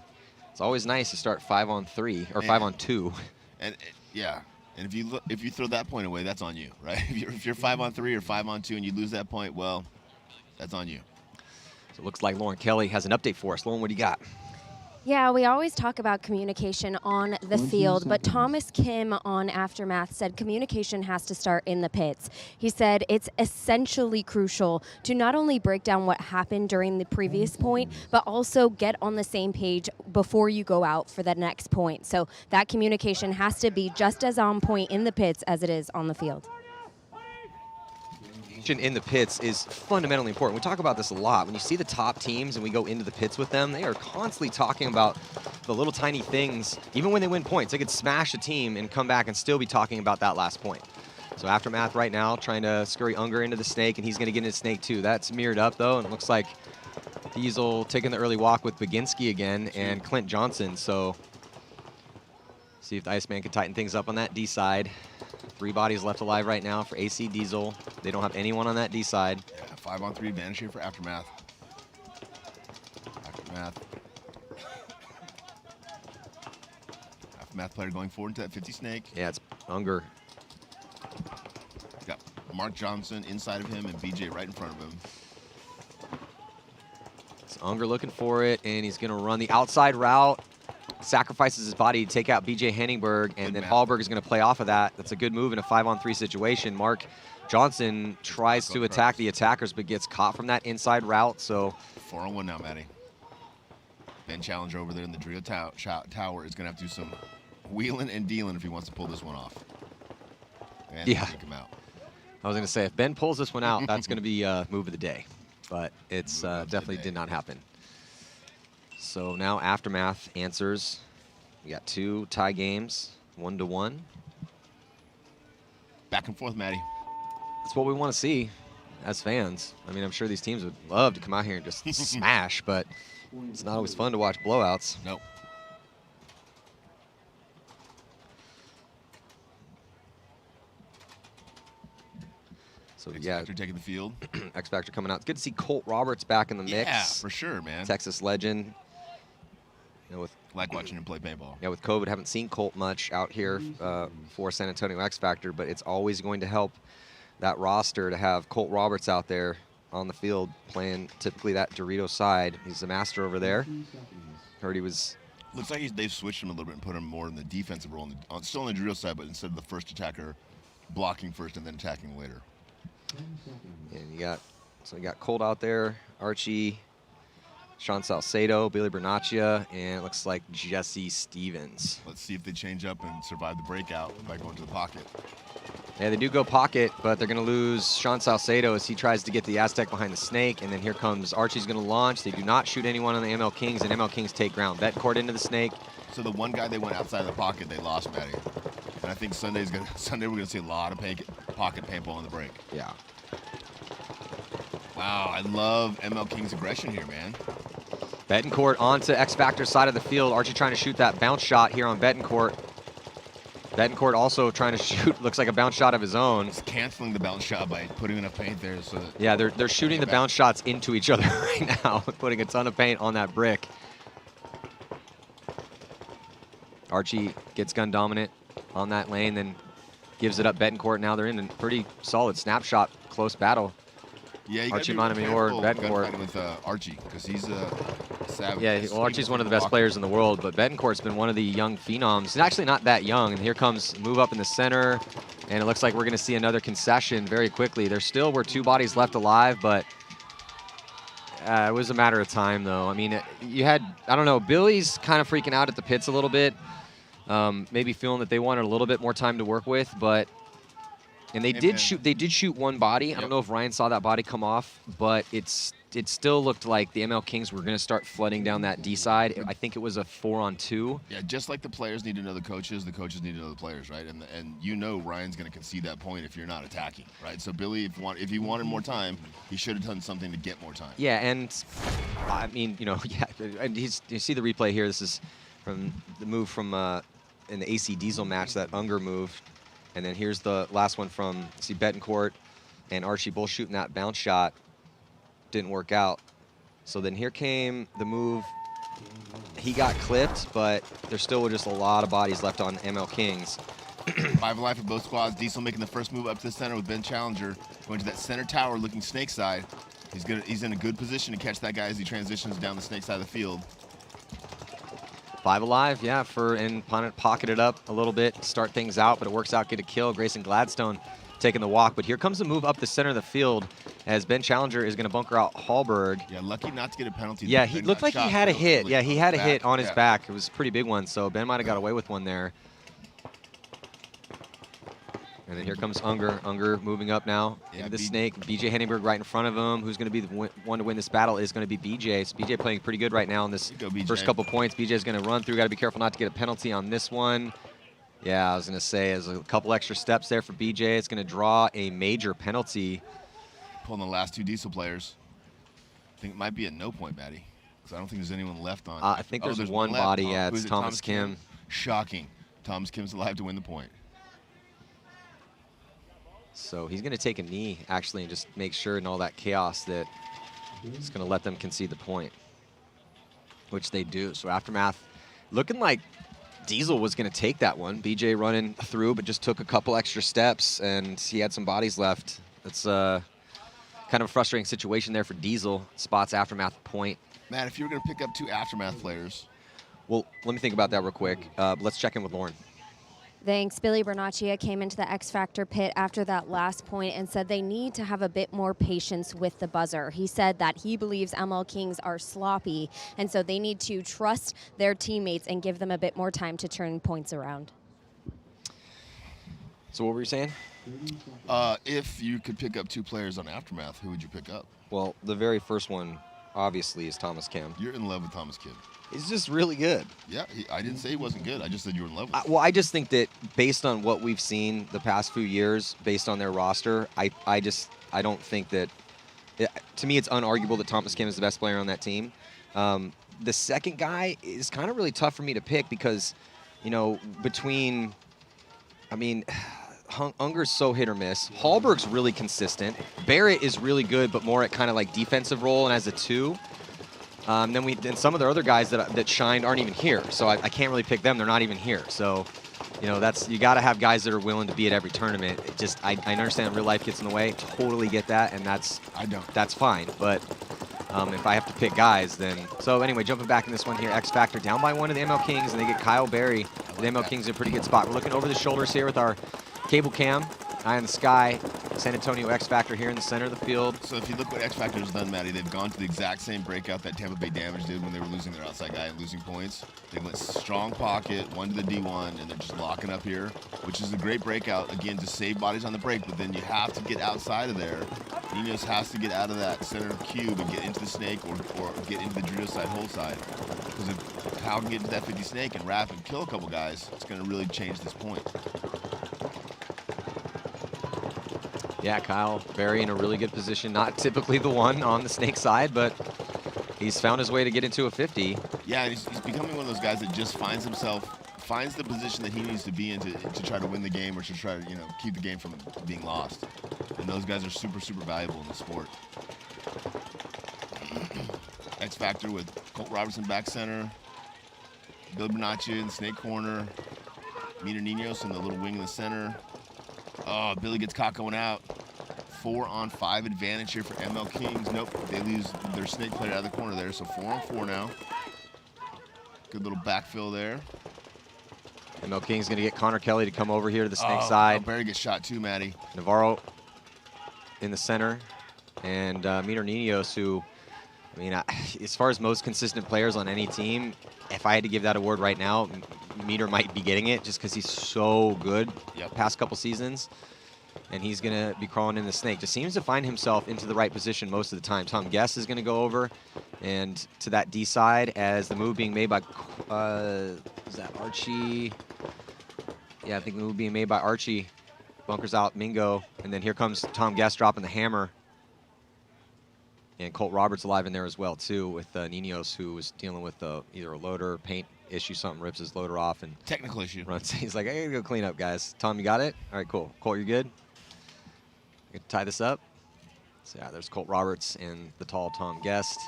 It's always nice to start 5-on-3 or 5-on-2. And yeah, and if you throw that point away, that's on you, right? If you're 5-on-3 or 5-on-2 and you lose that point, well, that's on you. So it looks like Lauren Kelly has an update for us. Lauren, what do you got? Yeah, we always talk about communication on the field, but Thomas Kim on Aftermath said communication has to start in the pits. He said it's essentially crucial to not only break down what happened during the previous point, but also get on the same page before you go out for the next point. So that communication has to be just as on point in the pits as it is on the field. In the pits is fundamentally important. We talk about this a lot. When you see the top teams and we go into the pits with them, they are constantly talking about the little tiny things. Even when they win points, they could smash a team and come back and still be talking about that last point. So Aftermath right now trying to scurry Unger into the snake, and he's going to get into snake too. That's mirrored up though, and it looks like Diesel taking the early walk with Baginski again and Clint Johnson. So See if the Iceman can tighten things up on that D side. 3 bodies left alive right now for AC Diesel. They don't have anyone on that D side. Yeah, 5-on-3 advantage here for Aftermath. Aftermath player going forward into that 50 snake. Yeah, it's Unger. Got Mark Johnson inside of him and BJ right in front of him. It's Unger looking for it, and he's going to run the outside route. Sacrifices his body to take out BJ Henningberg, and then Hallberg is going to play off of that. That's a good move in a 5-on-3 situation. Mark Johnson tries to attack the attackers, but gets caught from that inside route. So 4-on-1 now, Matty. Ben Challenger over there in the Drio Tower is going to have to do some wheeling and dealing if he wants to pull this one off. And yeah. Take him out. I was going to say, if Ben pulls this one out, that's going to be move of the day. But it's definitely did not happen. So now Aftermath answers. We got 2 tie games, 1-1. Back and forth, Matty. That's what we want to see as fans. I mean, I'm sure these teams would love to come out here and just smash, but it's not always fun to watch blowouts. Nope. So X yeah, Factor taking the field. X Factor coming out. It's good to see Colt Roberts back in the mix. Yeah, for sure, man. Texas legend. You know, with like watching him play paintball. Yeah, with COVID, haven't seen Colt much out here for San Antonio X Factor, but it's always going to help that roster to have Colt Roberts out there on the field playing typically that Dorito side. He's the master over there. Heard he was. Looks like they've switched him a little bit and put him more in the defensive role, still on the Dorito side, but instead of the first attacker blocking first and then attacking later. And you got Colt out there, Archie, Sean Salcedo, Billy Bernaccia, and it looks like Jesse Stevens. Let's see if they change up and survive the breakout by going to the pocket. Yeah, they do go pocket, but they're going to lose Sean Salcedo as he tries to get the Aztec behind the snake, and then here comes Archie's going to launch. They do not shoot anyone on the ML Kings, and ML Kings take ground. Betancourt into the snake. So the one guy they went outside of the pocket, they lost, Matty. And I think Sunday we're going to see a lot of pocket paintball on the break. Yeah. Wow, I love ML King's aggression here, man. Betancourt onto X Factor's side of the field. Archie trying to shoot that bounce shot here on Betancourt. Betancourt also trying to shoot, looks like a bounce shot of his own. He's canceling the bounce shot by putting enough paint there. So that yeah, they're shooting the bounce shots into each other right now, putting a ton of paint on that brick. Archie gets gun dominant on that lane, then gives it up Betancourt. Now they're in a pretty solid snapshot, close battle. Yeah, you Archie Montemayor, Betancourt. With Archie, because he's a savage. Yeah, well, Archie's one of the best players in the world, but Betancourt's been one of the young phenoms. He's actually not that young, and here comes move up in the center, and it looks like we're going to see another concession very quickly. There still were 2 bodies left alive, but it was a matter of time, though. I mean, you had, I don't know, Billy's kind of freaking out at the pits a little bit, maybe feeling that they wanted a little bit more time to work with, but and they did shoot 1 body. Yep. I don't know if Ryan saw that body come off, but it still looked like the ML Kings were going to start flooding down that D side. I think it was a 4-on-2. Yeah, just like the players need to know the coaches need to know the players, right? And you know Ryan's going to concede that point if you're not attacking, right? So Billy, if he wanted more time, he should have done something to get more time. Yeah, and I mean, you know, yeah, and you see the replay here. This is from the move from in the AC Diesel match, that Unger move. And then here's the last one from, see, Betancourt and Archie both shooting that bounce shot. Didn't work out. So then here came the move. He got clipped, but there still were just a lot of bodies left on ML Kings. 5 alive for both squads. Diesel making the first move up to the center with Ben Challenger. Going to that center tower looking snake side. He's in a good position to catch that guy as he transitions down the snake side of the field. 5 alive, yeah, and pocketed up a little bit, start things out, but it works out, get a kill. Grayson Gladstone taking the walk, but here comes the move up the center of the field as Ben Challenger is going to bunker out Hallberg. Yeah, lucky not to get a penalty. Yeah, he looked like he had a hit. Yeah, he had a hit on his back. It was a pretty big one, so Ben might have got away with one there. And then here comes Unger. Unger moving up now into the snake. BJ Henningberg right in front of him. Who's going to be the one to win this battle is going to be BJ. So BJ playing pretty good right now in this first couple points. BJ's going to run through. Got to be careful not to get a penalty on this one. Yeah, I was going to say, as a couple extra steps there for BJ, it's going to draw a major penalty. Pulling the last 2 Diesel players. I think it might be a no point, Matty, because I don't think there's anyone left on. I think there's one body. Yeah, it's Thomas Kim. Shocking. Thomas Kim's alive to win the point. So he's going to take a knee, actually, and just make sure in all that chaos that he's going to let them concede the point, which they do. So Aftermath looking like Diesel was going to take that one. BJ running through, but just took a couple extra steps, and he had some bodies left. It's kind of a frustrating situation there for Diesel. Spots Aftermath point. Matt, if you were going to pick up 2 Aftermath players. Well, let me think about that real quick. Let's check in with Lauren. Thanks. Billy Bernaccia came into the X Factor pit after that last point and said they need to have a bit more patience with the buzzer. He said that he believes ML Kings are sloppy, and so they need to trust their teammates and give them a bit more time to turn points around. So what were you saying? If you could pick up 2 players on Aftermath, who would you pick up? Well, the very first one, obviously, is Thomas Kim. You're in love with Thomas Kim. He's just really good. Yeah, I didn't say he wasn't good. I just said you were in love with him. Well, I just think that based on what we've seen the past few years, based on their roster, I don't think that, to me, it's unarguable that Thomas Kim is the best player on that team. The second guy is kind of really tough for me to pick because, you know, between, I mean, Unger's so hit or miss. Hallberg's really consistent. Barrett is really good, but more at kind of like defensive role and as a 2. Then some of the other guys that shined aren't even here, so I can't really pick them. They're not even here. So, you know, you got to have guys that are willing to be at every tournament. It just I understand real life gets in the way. Totally get that, and that's fine. But if I have to pick guys, then so anyway, jumping back in this one here, X Factor down by 1 to the ML Kings, and they get Kyle Berry. The ML Kings in a pretty good spot. We're looking over the shoulders here with our cable cam. Eye in the sky, San Antonio X Factor here in the center of the field. So if you look what X Factor has done, Matty, they've gone to the exact same breakout that Tampa Bay Damage did when they were losing their outside guy and losing points. They went strong pocket, 1 to the D1, and they're just locking up here, which is a great breakout, again, to save bodies on the break, but then you have to get outside of there. Ninos has to get out of that center cube and get into the snake or get into the Dorito side, hole side. Because if Kyle can get into that 50 snake and wrap and kill a couple guys, it's going to really change this point. Yeah, Kyle Berry in a really good position. Not typically the one on the snake side, but he's found his way to get into a 50. Yeah, he's becoming one of those guys that just finds the position that he needs to be in to try to win the game or to try to, you know, keep the game from being lost. And those guys are super, super valuable in the sport. X Factor with Colt Robertson back center, Bill Bernaccia in the snake corner, Meter Ninos in the little wing in the center. Oh, Billy gets caught going out. 4-on-5 advantage here for ML Kings. Nope, they lose their snake player out of the corner there, so 4-on-4 now. Good little backfill there. ML King's going to get Connor Kelly to come over here to the snake side. Barry gets shot too, Matty. Navarro in the center. And Meter Ninos, who, I mean, as far as most consistent players on any team, if I had to give that award right now, Meter might be getting it just because he's so good past couple seasons. And he's going to be crawling in the snake. Just seems to find himself into the right position most of the time. Tom Guest is going to go over and to that D side as the move being made by, is that Archie? Yeah, I think the move being made by Archie. Bunkers out Mingo. And then here comes Tom Guest dropping the hammer. And Colt Roberts alive in there as well, too, with Ninos, who was dealing with either a loader, paint issue, something, rips his loader off. And technical issue. Runs. He's like, I gotta go clean up, guys. Tom, you got it? All right, cool. Colt, you good? You tie this up. So, yeah, there's Colt Roberts and the tall Tom Guest.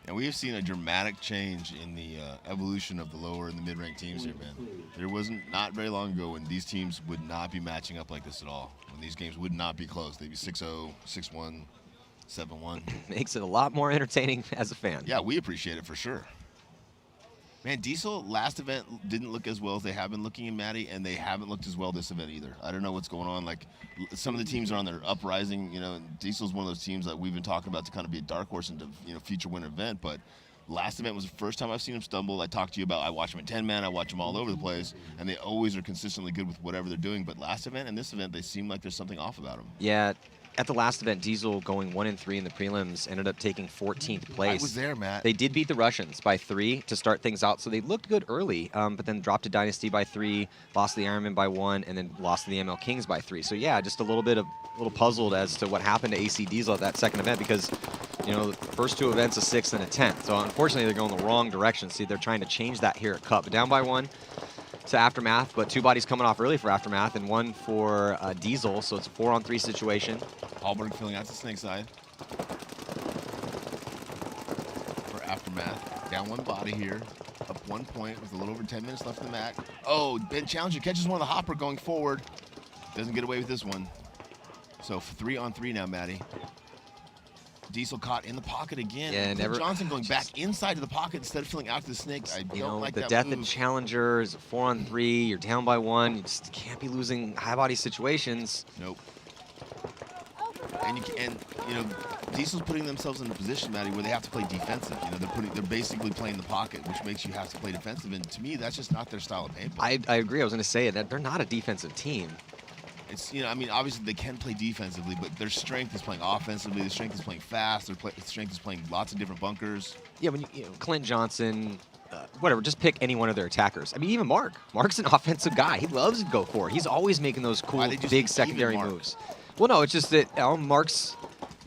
And we have seen a dramatic change in the evolution of the lower and the mid-ranked teams here, man. There wasn't not very long ago when these teams would not be matching up like this at all. When these games would not be close. They'd be 6-0, 6-1. 7-1. Makes it a lot more entertaining as a fan. Yeah, we appreciate it for sure. Man, Diesel last event didn't look as well as they have been looking in Matty, and they haven't looked as well this event either. I don't know what's going on. Like, some of the teams are on their uprising, you know, and Diesel's one of those teams that we've been talking about to kind of be a dark horse into, you know, future winter event. But last event was the first time I've seen him stumble. I talked to you about, I watch him in 10-man, I watch him all over the place, and they always are consistently good with whatever they're doing. But last event and this event, they seem like there's something off about them. Yeah. At the last event, Diesel going 1-3 in the prelims ended up taking 14th place. I was there, Matt. They did beat the Russians by 3 to start things out, so they looked good early, but then dropped to Dynasty by 3, lost to the Ironman by 1, and then lost to the ML Kings by 3. So yeah, just a little puzzled as to what happened to AC Diesel at that second event because, you know, the first 2 events, a 6th and a 10th. So unfortunately, they're going the wrong direction. See, they're trying to change that here at Cup. Down by 1. to Aftermath, but 2 bodies coming off early for Aftermath and 1 for Diesel, so it's a 4-on-3 situation. Hallberg filling out to snake side. For Aftermath. Down 1 body here. Up 1 point with a little over 10 minutes left in the match. Oh, Ben Challenger catches one of the hopper going forward. Doesn't get away with this one. So 3-on-3 now, Maddie. Diesel caught in the pocket again. Yeah, and Johnson going back inside to the pocket instead of filling out to the snake. I don't like the that death move. and Challenger is 4-on-3. You're down by 1. You just can't be losing high body situations. Nope. And you know, Diesel's putting themselves in a position, Maddie, where they have to play defensive. You know, they're basically playing the pocket, which makes you have to play defensive. And to me, that's just not their style of paintball. I agree. I was going to say that they're not a defensive team. It's, you know, I mean, obviously they can play defensively, but their strength is playing offensively. Their strength is playing fast. Their strength is playing lots of different bunkers. Yeah, when you know, Clint Johnson, whatever, just pick any one of their attackers. I mean, even Mark. Mark's an offensive guy. He loves to go for it. He's always making those cool, big secondary moves. Well, no, it's just that Mark's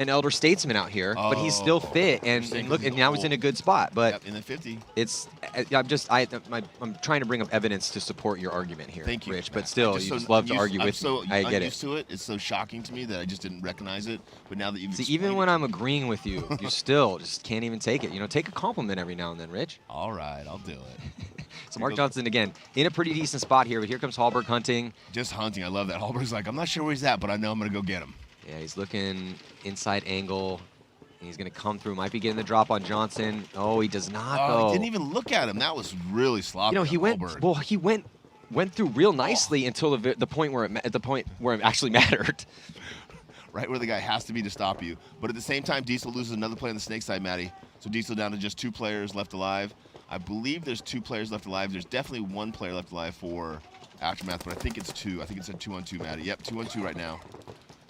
an elder statesman out here, but he's still fit, and look, and now he's in a good spot. But yep, in the 50. It's I'm trying to bring up evidence to support your argument here, Thank you, Rich. Matt. But still, you just love to argue with me. I get it. To it. It's so shocking to me that I just didn't recognize it. But now that you've see, even when I'm agreeing with you, you still just can't even take it. You know, take a compliment every now and then, Rich. All right, I'll do it. So Mark Johnson again in a pretty decent spot here, but here comes Hallberg hunting. Just hunting. I love that. Hallberg's like, I'm not sure where he's at, but I know I'm gonna go get him. Yeah, he's looking inside angle. He's going to come through. Might be getting the drop on Johnson. Oh, he does not, though. He didn't even look at him. That was really sloppy. You know, he went through real nicely until the point where it actually mattered. Right where the guy has to be to stop you. But at the same time, Diesel loses another play on the snake side, Maddie. So Diesel down to just 2 players left alive. I believe there's 2 players left alive. There's definitely 1 player left alive for Aftermath, but I think it's 2. I think it's a 2-on-2, Maddie. Yep, 2-on-2 right now.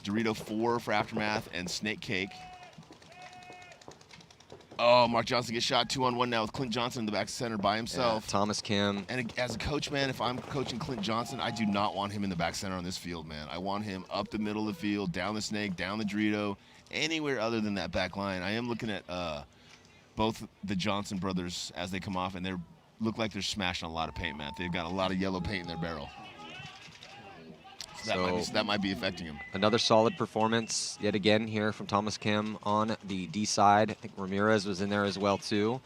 Dorito 4 for Aftermath and Snake Cake. Oh, Mark Johnson gets shot 2-on-1 now with Clint Johnson in the back center by himself. Yeah, Thomas Kim. And as a coach, man, if I'm coaching Clint Johnson, I do not want him in the back center on this field, man. I want him up the middle of the field, down the snake, down the Dorito, anywhere other than that back line. I am looking at both the Johnson brothers as they come off, and they look like they're smashing a lot of paint, Matt. They've got a lot of yellow paint in their barrel. So that might be affecting him. Another solid performance yet again here from Thomas Kim on the D side. I think Ramirez was in there as well too,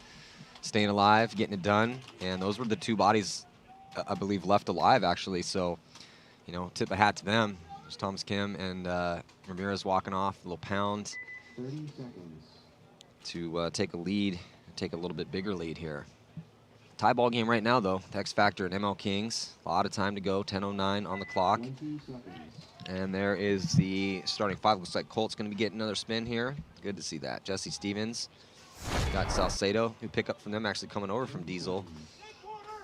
staying alive, getting it done. And those were the 2 bodies, I believe, left alive actually. So, you know, tip a hat to them. There's Thomas Kim and Ramirez walking off, a little pound 30 seconds. to take a lead, take a little bit bigger lead here. Tie ball game right now, though. X Factor and ML Kings. A lot of time to go. 10:09 on the clock. And there is the starting 5. Looks like Colt's going to be getting another spin here. Good to see that. Jesse Stevens. Got Salcedo, new pickup from them, actually coming over from Diesel.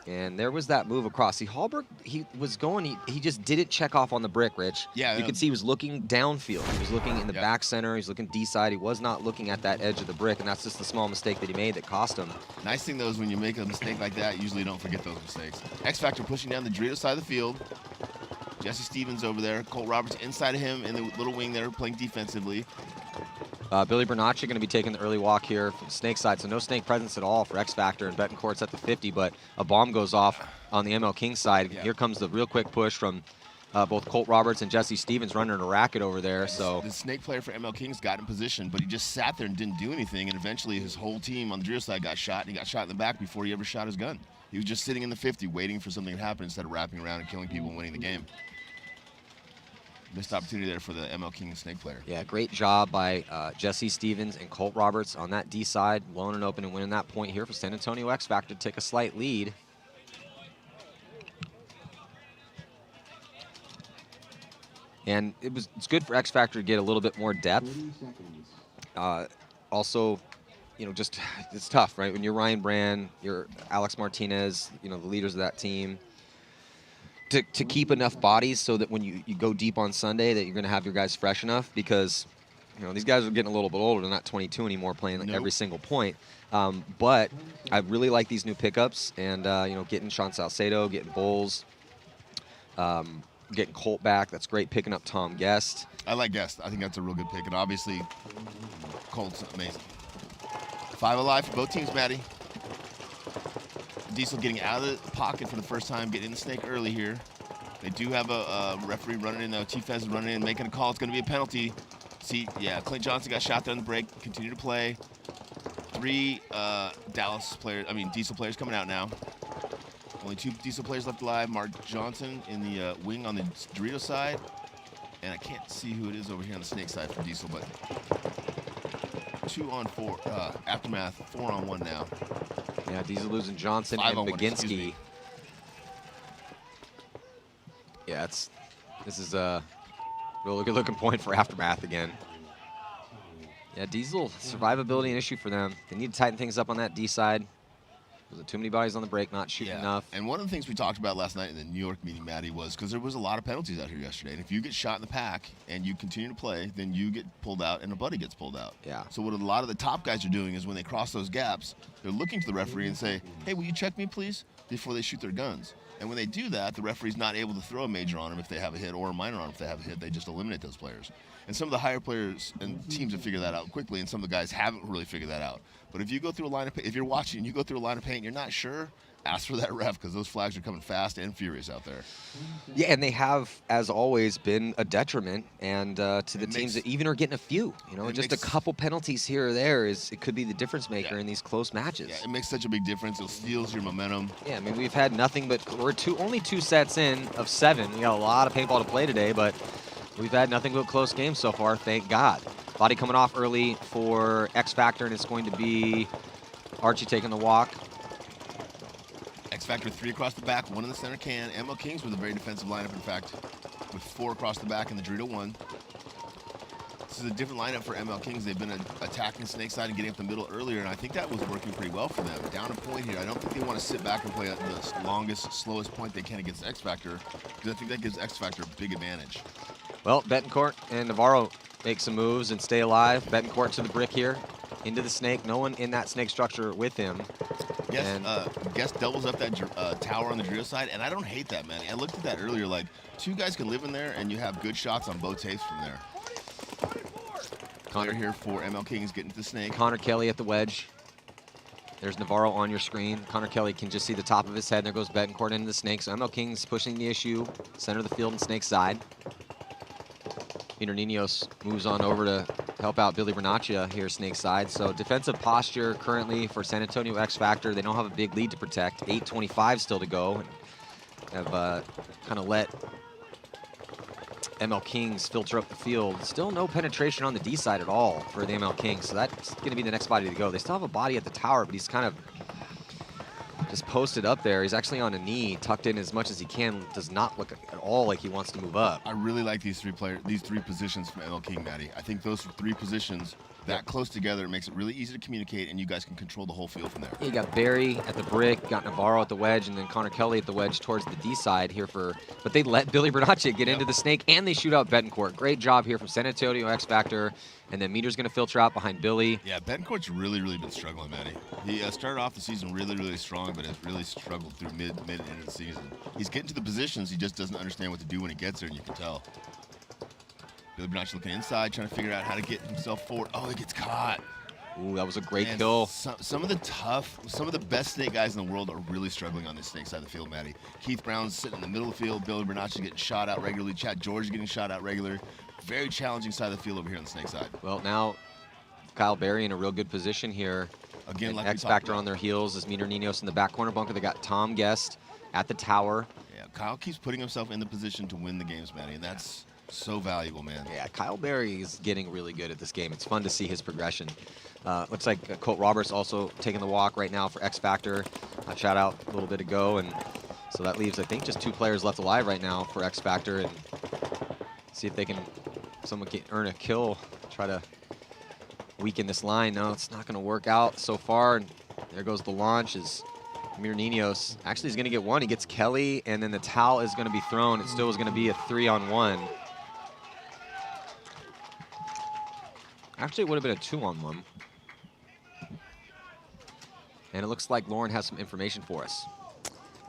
And there was that move across. See, Hallberg, he was going, he just didn't check off on the brick, Rich. Yeah. You could see he was looking downfield. He was looking in the back center. He was looking D-side. He was not looking at that edge of the brick, and that's just the small mistake that he made that cost him. Nice thing, though, is when you make a mistake like that, usually don't forget those mistakes. X Factor pushing down the Dorito side of the field. Jesse Stevens over there. Colt Roberts inside of him in the little wing there playing defensively. Billy Bernacci going to be taking the early walk here from the snake side, so no snake presence at all for X Factor, and Betancourt's at the 50, but a bomb goes off on the ML King side. Yeah. Here comes the real quick push from both Colt Roberts and Jesse Stevens running a racket over there. So the snake player for ML Kings got in position, but he just sat there and didn't do anything, and eventually his whole team on the Dorito side got shot, and he got shot in the back before he ever shot his gun. He was just sitting in the 50 waiting for something to happen instead of wrapping around and killing people and winning the game. Missed opportunity there for the ML King snake player. Yeah, great job by Jesse Stevens and Colt Roberts on that D side, blowing it open and winning that point here for San Antonio X Factor to take a slight lead. And it's good for X Factor to get a little bit more depth. Also, you know, just it's tough, right? When you're Ryan Brand, you're Alex Martinez, you know, the leaders of that team. To keep enough bodies so that when you go deep on Sunday that you're going to have your guys fresh enough, because, you know, these guys are getting a little bit older. They're not 22 anymore playing like every single point. But I really like these new pickups and, you know, getting Sean Salcedo, getting Bowles, getting Colt back. That's great. Picking up Tom Guest. I like Guest. I think that's a real good pick. And obviously, Colt's amazing. 5 alive for both teams, Maddie. Diesel getting out of the pocket for the first time, getting in the snake early here. They do have a referee running in, though. T-Fez is running in, making a call. It's going to be a penalty. See, yeah, Clint Johnson got shot there on the break. Continue to play. 3 Diesel players coming out now. Only 2 Diesel players left alive. Mark Johnson in the wing on the Dorito side. And I can't see who it is over here on the snake side for Diesel, but 2 on 4. Aftermath, 4 on 1 now. Yeah, Diesel losing Johnson and Baginski. Yeah, this is a really good looking point for Aftermath again. Yeah, Diesel, survivability an issue for them. They need to tighten things up on that D side. There's too many bodies on the break, not shooting enough. And one of the things we talked about last night in the New York meeting, Maddie, was because there was a lot of penalties out here yesterday. And if you get shot in the pack and you continue to play, then you get pulled out and a buddy gets pulled out. Yeah. So what a lot of the top guys are doing is when they cross those gaps, they're looking to the referee and say, hey, will you check me, please, before they shoot their guns. And when they do that, the referee's not able to throw a major on them if they have a hit or a minor on them if they have a hit. They just eliminate those players. And some of the higher players and teams have figured that out quickly, and some of the guys haven't really figured that out. But if you go through a line of paint, if you're watching and you go through a line of paint and you're not sure, ask for that ref because those flags are coming fast and furious out there. Yeah, and they have, as always, been a detriment and to the teams that even are getting a few. You know, just a couple penalties here or there it could be the difference maker in these close matches. Yeah, it makes such a big difference. It steals your momentum. Yeah, I mean, we've had nothing but we're only 2 sets in of 7. We got a lot of paintball to play today, but we've had nothing but close games so far, thank God. Body coming off early for X Factor, and it's going to be Archie taking the walk. X Factor 3 across the back, 1 in the center can. ML Kings with a very defensive lineup, in fact, with 4 across the back in the Dorito 1. This is a different lineup for ML Kings. They've been attacking snake side and getting up the middle earlier, and I think that was working pretty well for them. Down a point here. I don't think they want to sit back and play at the longest, slowest point they can against X Factor, because I think that gives X Factor a big advantage. Well, Betancourt and Navarro make some moves and stay alive. Betancourt to the brick here, into the snake. No one in that snake structure with him. Guest doubles up that tower on the Dorito side, and I don't hate that, man. I looked at that earlier, like, 2 guys can live in there, and you have good shots on both tapes from there. Connor here for ML Kings getting to the snake. Connor Kelly at the wedge. There's Navarro on your screen. Connor Kelly can just see the top of his head. There goes Betancourt into the snake. So ML Kings pushing the issue, center of the field and snake side. Peter Ninos moves on over to help out Billy Bernaccia here, snake side. So defensive posture currently for San Antonio X Factor. They don't have a big lead to protect. 8:25 still to go. Have kind of let ML Kings filter up the field. Still no penetration on the D side at all for the ML Kings. So that's going to be the next body to go. They still have a body at the tower, but he's kind of just posted up there. He's actually on a knee, tucked in as much as he can. Does not look at all like he wants to move up. I really like these 3 positions from ML King, Maddie. I think those 3 positions that close together makes it really easy to communicate, and you guys can control the whole field from there. You got Barry at the brick, got Navarro at the wedge, and then Connor Kelly at the wedge towards the D side here but they let Billy Bernaccia get into the snake, and they shoot out Betancourt. Great job here from San Antonio X Factor, and then Meter's gonna filter out behind Billy. Yeah, Betancourt's really been struggling, Maddie. He started off the season really strong, but has really struggled through mid and end of the season. He's getting to the positions, he just doesn't understand what to do when he gets there, and you can tell. Billy Bernaccia looking inside, trying to figure out how to get himself forward. Oh, he gets caught. Ooh, that was a great kill. Some of the best snake guys in the world are really struggling on this snake side of the field, Maddie. Keith Brown's sitting in the middle of the field. Billy Bernaccia getting shot out regularly. Chad George is getting shot out regularly. Very challenging side of the field over here on the snake side. Well, now Kyle Barry in a real good position here. Again, like X Factor on their heels is Meter Ninos in the back corner bunker. They got Tom Guest at the tower. Yeah, Kyle keeps putting himself in the position to win the games, Maddie, and that's so valuable, man. Yeah, Kyle Barry is getting really good at this game. It's fun to see his progression. Looks like Colt Roberts also taking the walk right now for X Factor. Shout out a little bit ago, and so that leaves, I think, just 2 players left alive right now for X Factor, and see if someone can earn a kill, try to weaken this line. No, it's not going to work out so far, and there goes the launch as Mir Ninos. Actually, he's going to get 1. He gets Kelly, and then the towel is going to be thrown. It still is going to be a 3-on-1. Actually, it would have been a 2-on-1. And it looks like Lauren has some information for us.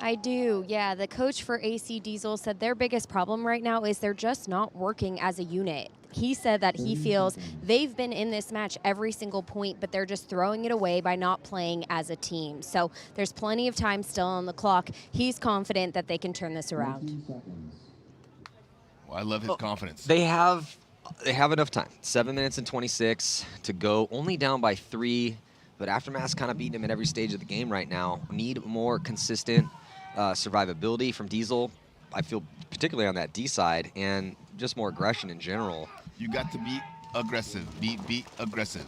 I do, yeah. The coach for AC Diesel said their biggest problem right now is they're just not working as a unit. he said that he feels they've been in this match every single point, but they're just throwing it away by not playing as a team. So there's plenty of time still on the clock. He's confident that they can turn this around. Well, I love his confidence. They have enough time. 7 minutes and 26 to go. Only down by 3, but Aftermath's kind of beating them at every stage of the game right now. Need more consistent survivability from Diesel. I feel particularly on that D side, and just more aggression in general. You got to be aggressive. Be aggressive.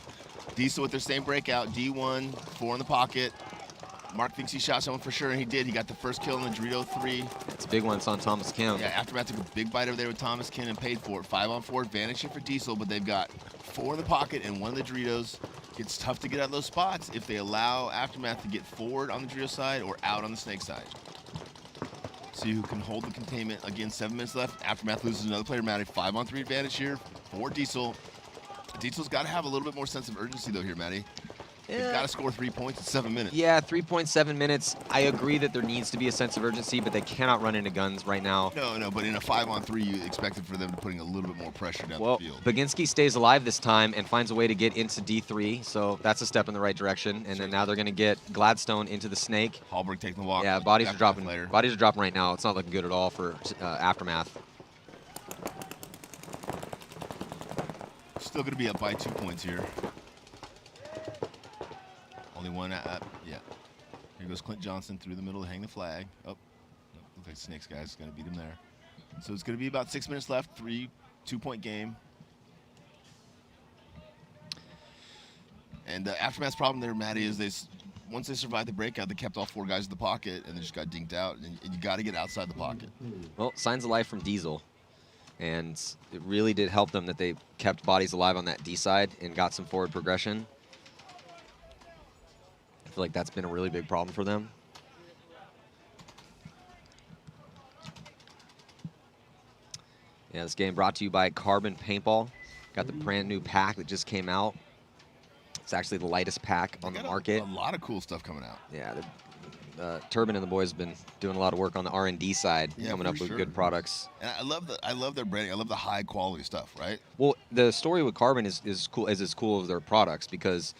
Diesel with their same breakout. D1, 4 in the pocket. Mark thinks he shot someone for sure, and he did. He got the first kill in the Dorito 3. It's a big one. It's on Thomas Kim. Yeah, Aftermath took a big bite over there with Thomas Kim and paid for it. 5-on-4 advantage here for Diesel, but they've got 4 in the pocket and 1 of the Doritos. It's tough to get out of those spots if they allow Aftermath to get forward on the Dorito side or out on the Snake side. See who can hold the containment. Again, 7 minutes left. Aftermath loses another player, Matty. 5-on-3 advantage here for Diesel. Diesel's got to have a little bit more sense of urgency, though, here, Matty. They've got to score 3 points in 7 minutes. Yeah, 3.7 minutes. I agree that there needs to be a sense of urgency, but they cannot run into guns right now. No, but in a 5-on-3, you expected for them to putting a little bit more pressure down the field. Baginski stays alive this time and finds a way to get into D3, so that's a step in the right direction. And then now they're going to get Gladstone into the Snake. Hallberg taking the walk. Yeah, bodies are dropping later. Bodies are dropping right now. It's not looking good at all for Aftermath. Still going to be up by 2 points here. Only one at, yeah. Here goes Clint Johnson through the middle to hang the flag. Oh, looks like Snake's guy's going to beat him there. So it's going to be about 6 minutes left, 2-point game. And the Aftermath's problem there, Matty, is once they survived the breakout, they kept all 4 guys in the pocket, and they just got dinked out. And you got to get outside the pocket. Well, signs of life from Diesel. And it really did help them that they kept bodies alive on that D side and got some forward progression. I feel like that's been a really big problem for them. Yeah, this game brought to you by Carbon Paintball. Got the brand new pack that just came out. It's actually the lightest pack on the market. A lot of cool stuff coming out. Yeah, Turbin and the boys have been doing a lot of work on the R&D side, coming up with good products. And I love their branding. I love the high quality stuff, right? Well, the story with Carbon is cool as their products, because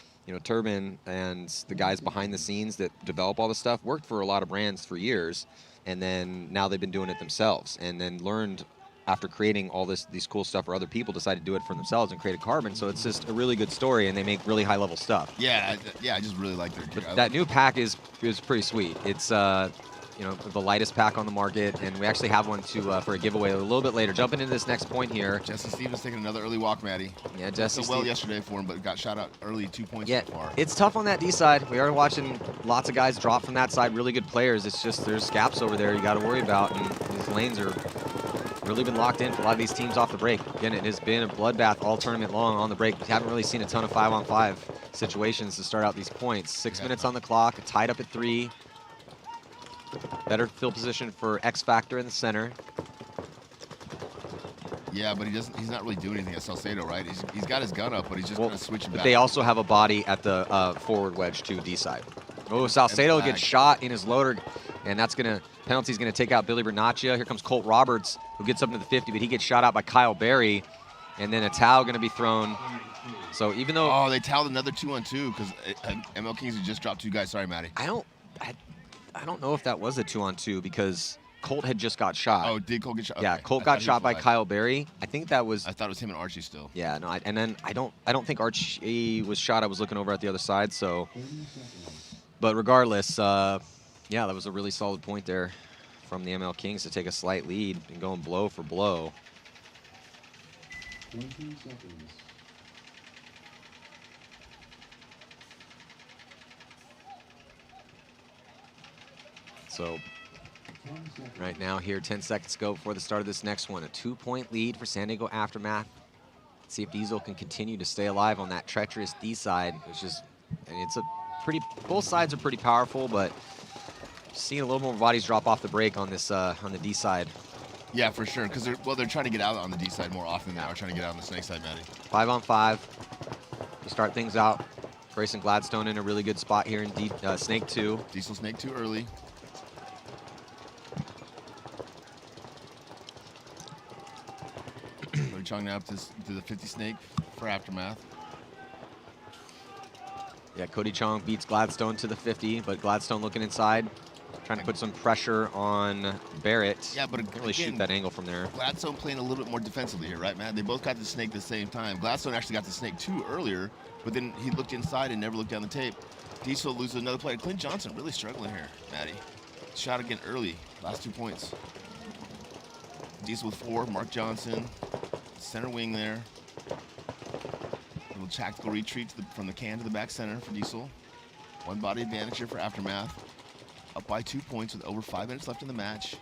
Turbin and the guys behind the scenes that develop all this stuff worked for a lot of brands for years, and then now they've been doing it themselves, and then learned after creating all these cool stuff for other people, decided to do it for themselves and create a Carbon. So it's just a really good story, and they make really high level stuff. Yeah, I just really like their gear. But that new pack is pretty sweet. It's the lightest pack on the market, and we actually have one for a giveaway a little bit later. Jumping into this next point here. Jesse Stevens taking another early walk, Matty. Yeah, Jesse. Well yesterday for him, but got shot out early, 2 points so far. It's tough on that D side. We are watching lots of guys drop from that side. Really good players. It's just there's gaps over there you got to worry about, and these lanes are really been locked in for a lot of these teams off the break. Again, it has been a bloodbath all tournament long on the break. We haven't really seen a ton of 5-on-5 situations to start out these points. 6 minutes on the clock, tied up at 3. Better field position for X Factor in the center. Yeah, but he's not really doing anything at Salcedo, right? He's got his gun up, but he's just going to switch him back. They also have a body at the forward wedge to D side. Oh, Salcedo gets shot in his loader, and penalty's gonna take out Billy Bernaccia. Here comes Colt Roberts, who gets up into the 50, but he gets shot out by Kyle Berry, and then a towel gonna be thrown. So even though— Oh, they toweled another 2-on-2 because ML Kings had just dropped 2 guys. Sorry, Matty. I don't know if that was a 2-on-2 because Colt had just got shot. Oh, did Colt get shot? Yeah, okay. Colt got shot by Kyle Berry. I think that was— I thought it was him and Archie still. Yeah, no, and then I don't think Archie was shot. I was looking over at the other side, so— But regardless, yeah, that was a really solid point there from the ML Kings to take a slight lead and going blow for blow. 20 seconds. So right now here, 10 seconds to go before the start of this next one. A 2-point lead for San Diego Aftermath. Let's see if Diesel can continue to stay alive on that treacherous D side, which is— it's a both sides are pretty powerful, but seeing a little more bodies drop off the break on this on the D side. Yeah, for sure, because they're trying to get out on the D side more often than they are trying to get out on the Snake side, Matty. 5-on-5 to start things out. Grayson Gladstone in a really good spot here in Snake 2. Diesel Snake 2 early. Cody Chong now up to the 50 snake for Aftermath. Yeah, Cody Chong beats Gladstone to the 50, but Gladstone looking inside, trying to put some pressure on Barrett. Yeah, but can't really shoot that angle from there. Gladstone playing a little bit more defensively here, right, man? They both got the snake at the same time. Gladstone actually got the snake 2 earlier, but then he looked inside and never looked down the tape. Diesel loses another player. Clint Johnson really struggling here, Maddie. Shot again early, last 2 points. Diesel with 4, Mark Johnson, center wing there. Little tactical retreat from the can to the back center for Diesel. 1 body advantage here for Aftermath. Up by 2 points with over 5 minutes left in the match.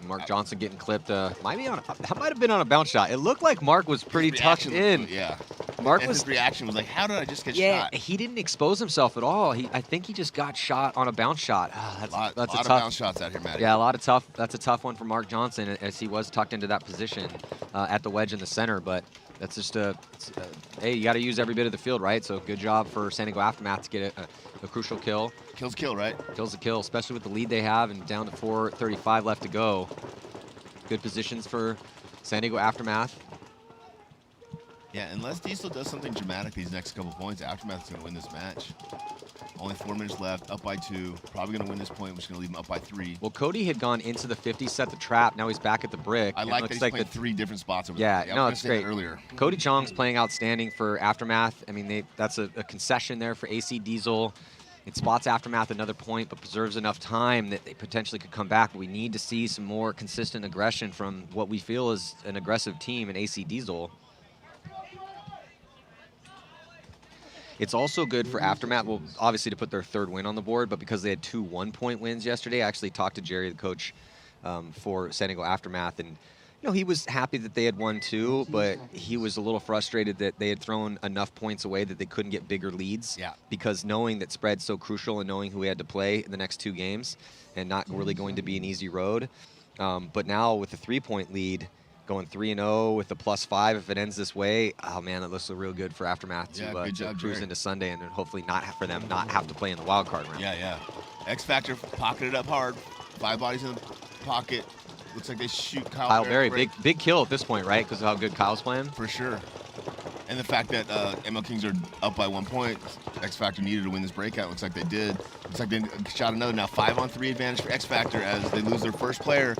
Mark Johnson getting clipped. That might have been on a bounce shot. It looked like Mark was pretty tucked in. Yeah. Mark his reaction was like, how did I just get shot? Yeah, he didn't expose himself at all. I think he just got shot on a bounce shot. That's a lot tough, of bounce shots out here, Matty. Yeah, that's a tough one for Mark Johnson, as he was tucked into that position at the wedge in the center. But that's just hey, you got to use every bit of the field, right? So good job for San Diego Aftermath to get a crucial kill. Kills kill, right? Kills the kill, especially with the lead they have and down to 4:35 left to go. Good positions for San Diego Aftermath. Yeah, unless Diesel does something dramatic these next couple points, Aftermath is going to win this match. Only 4 minutes left, up by 2. Probably going to win this point, which is going to leave him up by 3. Well, Cody had gone into the 50, set the trap. Now he's back at the brick. I like that he's playing 3 different spots over there. Yeah, no, it's great. Earlier. Cody Chong's playing outstanding for Aftermath. I mean, that's a concession there for AC Diesel. It spots Aftermath another point, but preserves enough time that they potentially could come back. But we need to see some more consistent aggression from what we feel is an aggressive team in AC Diesel. It's also good for Aftermath, well, obviously to put their 3rd win on the board, but because they had 2 1-point wins yesterday, I actually talked to Jerry, the coach for San Diego Aftermath, and he was happy that they had won 2, but he was a little frustrated that they had thrown enough points away that they couldn't get bigger leads. Yeah. Because knowing that spread's so crucial and knowing who we had to play in the next 2 games and not really going to be an easy road. But now with the 3-point lead, going 3-0 with the +5, if it ends this way, oh man, that looks real good for Aftermath to cruise into Sunday and then hopefully not have to play in the wild card round. Yeah. X Factor pocketed up hard. 5 bodies in the pocket. Looks like they shoot Kyle Berry. Big kill at this point, right? Because of how good Kyle's playing. For sure. And the fact that ML Kings are up by 1 point, X Factor needed to win this breakout. Looks like they did. Looks like they shot another now 5-on-3 advantage for X Factor as they lose their first player.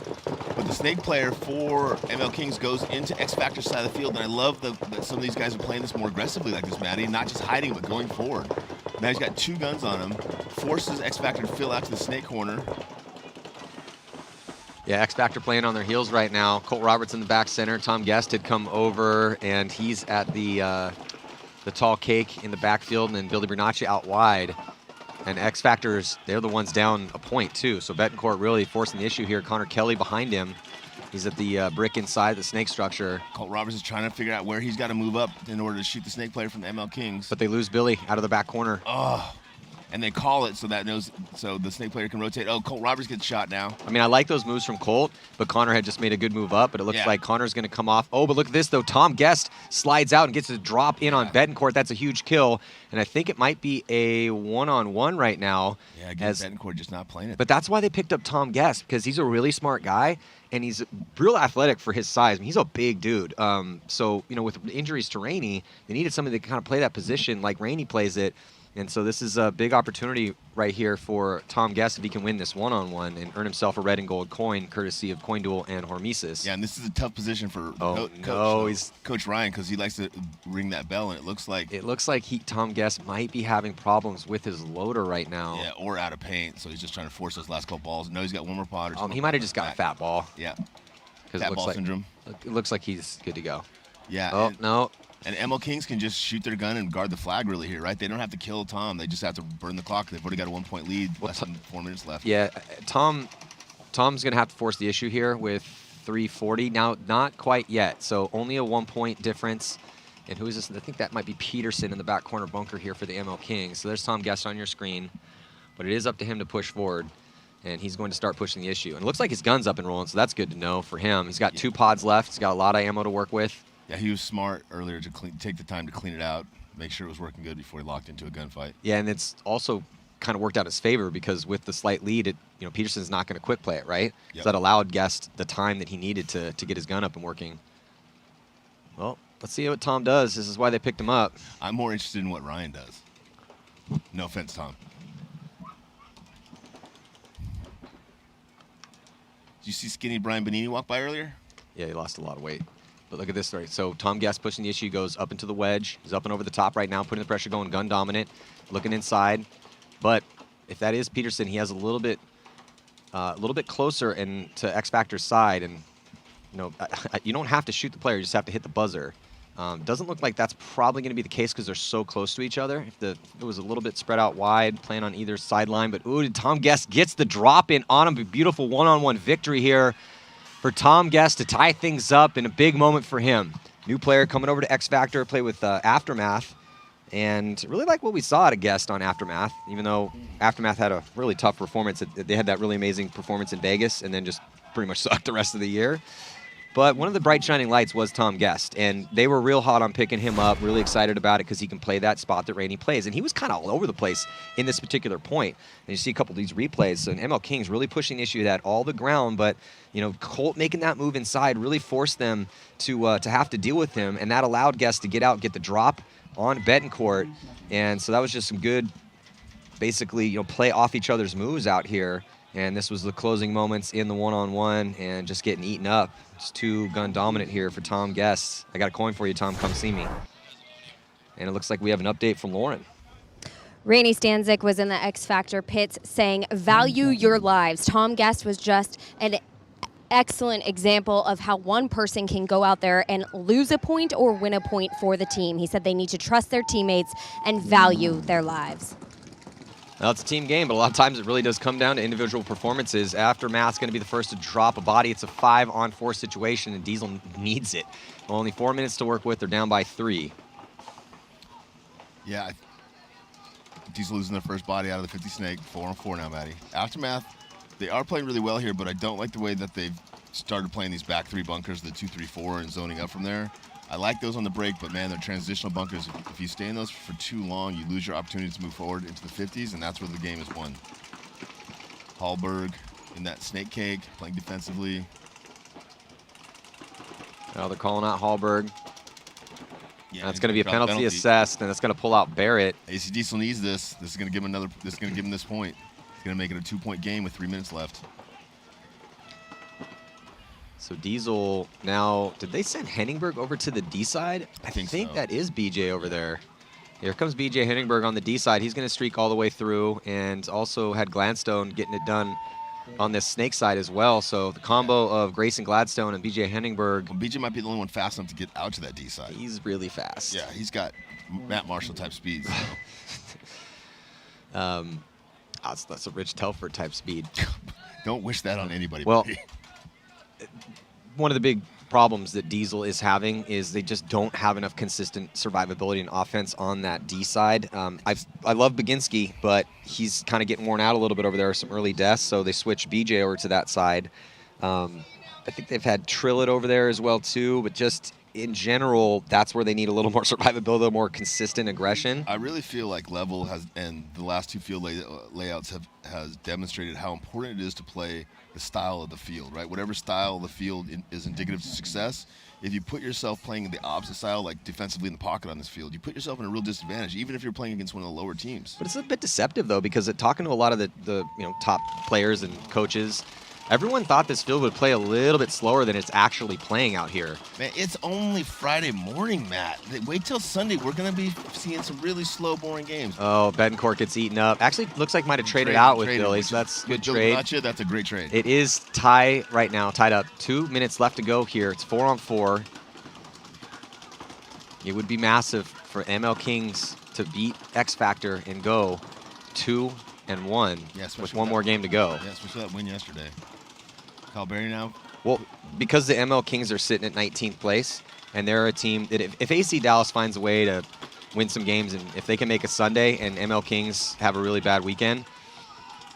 But the snake player for ML Kings goes into X Factor's side of the field, and I love that some of these guys are playing this more aggressively like this, Maddie, not just hiding but going forward. Now he's got 2 guns on him, forces X Factor to fill out to the snake corner. Yeah, X Factor playing on their heels right now. Colt Roberts in the back center. Tom Guest had come over, and he's at the tall cake in the backfield, and then Billy Bernacci out wide. And X Factors, they're the ones down a point, too. So Betancourt really forcing the issue here. Connor Kelly behind him. He's at the brick inside the snake structure. Colt Roberts is trying to figure out where he's got to move up in order to shoot the snake player from ML Kings. But they lose Billy out of the back corner. Oh. And they call it so the snake player can rotate. Oh, Colt Roberts gets shot now. I mean, I like those moves from Colt, but Connor had just made a good move up, but it looks like Connor's going to come off. Oh, but look at this, though. Tom Guest slides out and gets a drop in on Betancourt. That's a huge kill, and I think it might be a one-on-one right now. Yeah, again, Betancourt just not playing it. But that's why they picked up Tom Guest, because he's a really smart guy, and he's real athletic for his size. I mean, he's a big dude. So, with injuries to Rainey, they needed somebody that can kind of play that position like Rainey plays it. And so this is a big opportunity right here for Tom Guest if he can win this one-on-one and earn himself a red and gold coin courtesy of Coin Duel and Hormesis. Yeah, and this is a tough position for Coach Ryan because he likes to ring that bell, and it looks like Tom Guest might be having problems with his loader right now. Yeah, or out of paint, so he's just trying to force those last couple balls. No, he's got one more pot. He might have just got a fat ball. Yeah, fat ball syndrome. It looks like he's good to go. Yeah. Oh, no. And ML Kings can just shoot their gun and guard the flag really here, right? They don't have to kill Tom. They just have to burn the clock. They've already got a 1-point lead, less than 4 minutes left. Yeah, Tom's going to have to force the issue here with 3:40. Now, not quite yet, so only a 1-point difference. And who is this? I think that might be Peterson in the back corner bunker here for the ML Kings. So there's Tom Guest on your screen. But it is up to him to push forward. And he's going to start pushing the issue. And it looks like his gun's up and rolling, so that's good to know for him. He's got 2 pods left. He's got a lot of ammo to work with. Yeah, he was smart earlier to take the time to clean it out, make sure it was working good before he locked into a gunfight. Yeah, and it's also kind of worked out in his favor because with the slight lead, Peterson's not going to quick play it, right? Yep. So that allowed Guest the time that he needed to get his gun up and working. Well, let's see what Tom does. This is why they picked him up. I'm more interested in what Ryan does. No offense, Tom. Did you see skinny Brian Benini walk by earlier? Yeah, he lost a lot of weight. But look at this, right? So Tom Guest pushing the issue, goes up into the wedge. He's up and over the top right now, putting the pressure going, gun dominant, looking inside. But if that is Peterson, he has a little bit closer and to X Factor's side, and you don't have to shoot the player; you just have to hit the buzzer. Doesn't look like that's probably going to be the case because they're so close to each other. If it was a little bit spread out wide, playing on either sideline, but Tom Guest gets the drop in on him. A beautiful one-on-one victory here for Tom Guest to tie things up in a big moment for him. New player coming over to X Factor, play with Aftermath. And really like what we saw at a Guest on Aftermath, even though Aftermath had a really tough performance. They had that really amazing performance in Vegas and then just pretty much sucked the rest of the year. But one of the bright shining lights was Tom Guest, and they were real hot on picking him up, really excited about it because he can play that spot that Rainey plays. And he was kind of all over the place in this particular point. And you see a couple of these replays, and ML Kings really pushing the issue that all the ground, but Colt making that move inside really forced them to have to deal with him, and that allowed Guest to get out, get the drop on Betancourt. And so that was just some good, basically, play off each other's moves out here. And this was the closing moments in the one-on-one and just getting eaten up. It's 2 gun dominant here for Tom Guest. I got a coin for you, Tom. Come see me. And it looks like we have an update from Lauren. Rainey Stanzik was in the X Factor pits saying, "Value your lives." Tom Guest was just an excellent example of how one person can go out there and lose a point or win a point for the team. He said they need to trust their teammates and value their lives. Well, it's a team game, but a lot of times it really does come down to individual performances. Aftermath's going to be the first to drop a body. It's a 5-on-4 situation, and Diesel needs it. Only 4 minutes to work with. They're down by 3. Yeah, Diesel losing their first body out of the 50 snake. 4-on-4 now, Maddie. Aftermath, they are playing really well here, but I don't like the way that they've started playing these back 3 bunkers, the 2-3-4, and zoning up from there. I like those on the break, but man, they're transitional bunkers. If you stay in those for too long, you lose your opportunity to move forward into the 50s, and that's where the game is won. Hallberg in that snake cake, playing defensively. Well, they're calling out Hallberg. Yeah, that's going to be a penalty assessed, and that's going to pull out Barrett. AC Diesel needs this. This is going to give him This is going to give him this point. It's going to make it a 2-point game with 3 minutes left. So Diesel now, did they send Henningberg over to the D side? I think so. That is BJ over there. Here comes BJ Henningberg on the D side. He's going to streak all the way through, and also had Gladstone getting it done on this snake side as well. So the combo of Grayson Gladstone and BJ Henningberg. Well, BJ might be the only one fast enough to get out to that D side. He's really fast. Yeah, he's got Matt Marshall type speed. So. That's a Rich Telford type speed. Don't wish that on anybody. Well, one of the big problems that Diesel is having is they just don't have enough consistent survivability and offense on that D side. I love Baginski, but he's kind of getting worn out a little bit over there. Some early deaths, so they switched BJ over to that side. I think they've had Trillet over there as well too, but just in general, that's where they need a little more survivability, a little more consistent aggression. I really feel like Level has, and the last 2 field layouts has demonstrated how important it is to play the style of the field, right? Whatever style of the field is indicative to success. If you put yourself playing the opposite style, like defensively in the pocket on this field, you put yourself in a real disadvantage, even if you're playing against one of the lower teams. But it's a bit deceptive, though, because talking to a lot of the top players and coaches, everyone thought this field would play a little bit slower than it's actually playing out here. Man, it's only Friday morning, Matt. Wait till Sunday. We're going to be seeing some really slow, boring games. Oh, Betancourt gets eaten up. Actually, looks like might have traded out with Billy, so that's a good trade. Gotcha, that's a great trade. It is tied right now, tied up. 2 minutes left to go here. It's 4-on-4. It would be massive for ML Kings to beat X Factor and go 2-1 with one more game to go. Yeah, especially that win yesterday. Kyle Berry now? Well, because the ML Kings are sitting at 19th place, and they're a team that if AC Dallas finds a way to win some games, and if they can make a Sunday and ML Kings have a really bad weekend,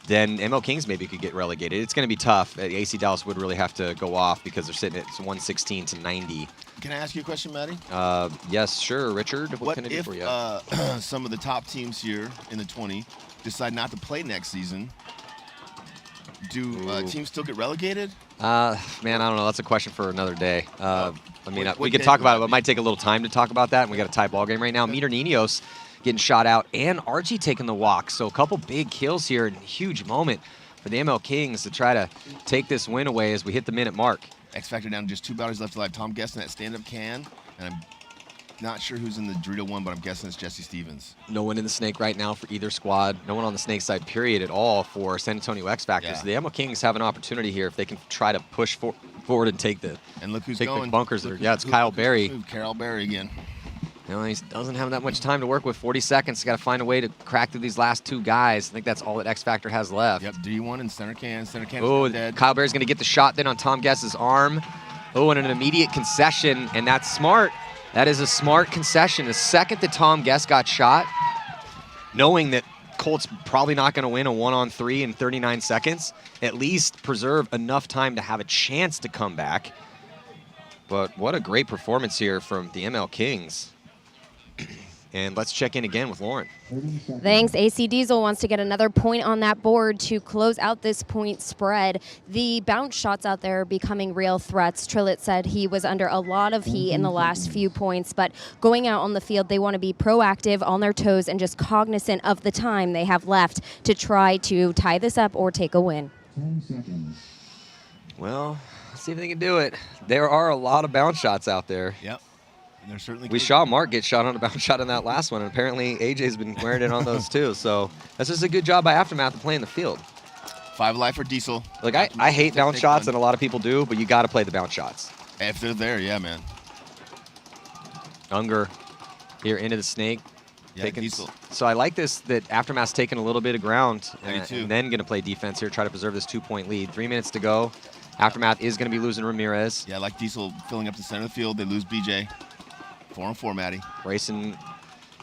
then ML Kings maybe could get relegated. It's going to be tough. AC Dallas would really have to go off because they're sitting at 116 to 90. Can I ask you a question, Maddie? Yes, sure, Richard. What can I do for you? Some of the top teams here in the 20 decide not to play next season? Do teams still get relegated? Man, I don't know. That's a question for another day. I mean, What we could day talk would about that it, but it might take a little time to talk about that. And we got a tie ball game right now. Meter Ninos getting shot out, and Archie taking the walk. So a couple big kills here, and a huge moment for the ML Kings to try to take this win away as we hit the minute mark. X Factor down to just 2 bodies left alive. Tom guessing that stand-up can, and I'm not sure who's in the Dorito one, but I'm guessing it's Jesse Stevens. No one in the Snake right now for either squad. No one on the Snake side, period, at all for San Antonio X Factor. Yeah. So the ML Kings have an opportunity here if they can try to push forward and take the going. bunkers. It's Kyle Berry. Carol Berry again. You know, he doesn't have that much time to work with. 40 seconds. Got to find a way to crack through these last 2 guys. I think that's all that X Factor has left. Yep, D1 and center can. Center can. Oh, dead. Kyle Berry's going to get the shot then on Tom Guess's arm. Oh, and an immediate concession, and that's smart. That is a smart concession. The second that Tom Guess got shot, knowing that Colt's probably not going to win a 1-on-3 in 39 seconds, at least preserve enough time to have a chance to come back. But what a great performance here from the ML Kings. And let's check in again with Lauren. Thanks. AC Diesel wants to get another point on that board to close out this point spread. The bounce shots out there are becoming real threats. Trillett said he was under a lot of heat in the last few points, but going out on the field, they want to be proactive, on their toes, and just cognizant of the time they have left to try to tie this up or take a win. 10 seconds. Well, let's see if they can do it. There are a lot of bounce shots out there. Yep. They're certainly We saw Mark get shot on a bounce shot in that last one, and apparently AJ's been wearing it on those too. So that's just a good job by Aftermath of playing the field. 5 life for Diesel. Like I hate bounce shots, and a lot of people do, but you got to play the bounce shots. If they're there, yeah, man. Unger here into the Snake. Yeah, Diesel. So I like this, that Aftermath's taking a little bit of ground Me too. and then going to play defense here, try to preserve this 2-point lead. 3 minutes to go. Aftermath is going to be losing Ramirez. Yeah, I like Diesel filling up the center of the field. They lose BJ. 4-on-4, Matty. Grayson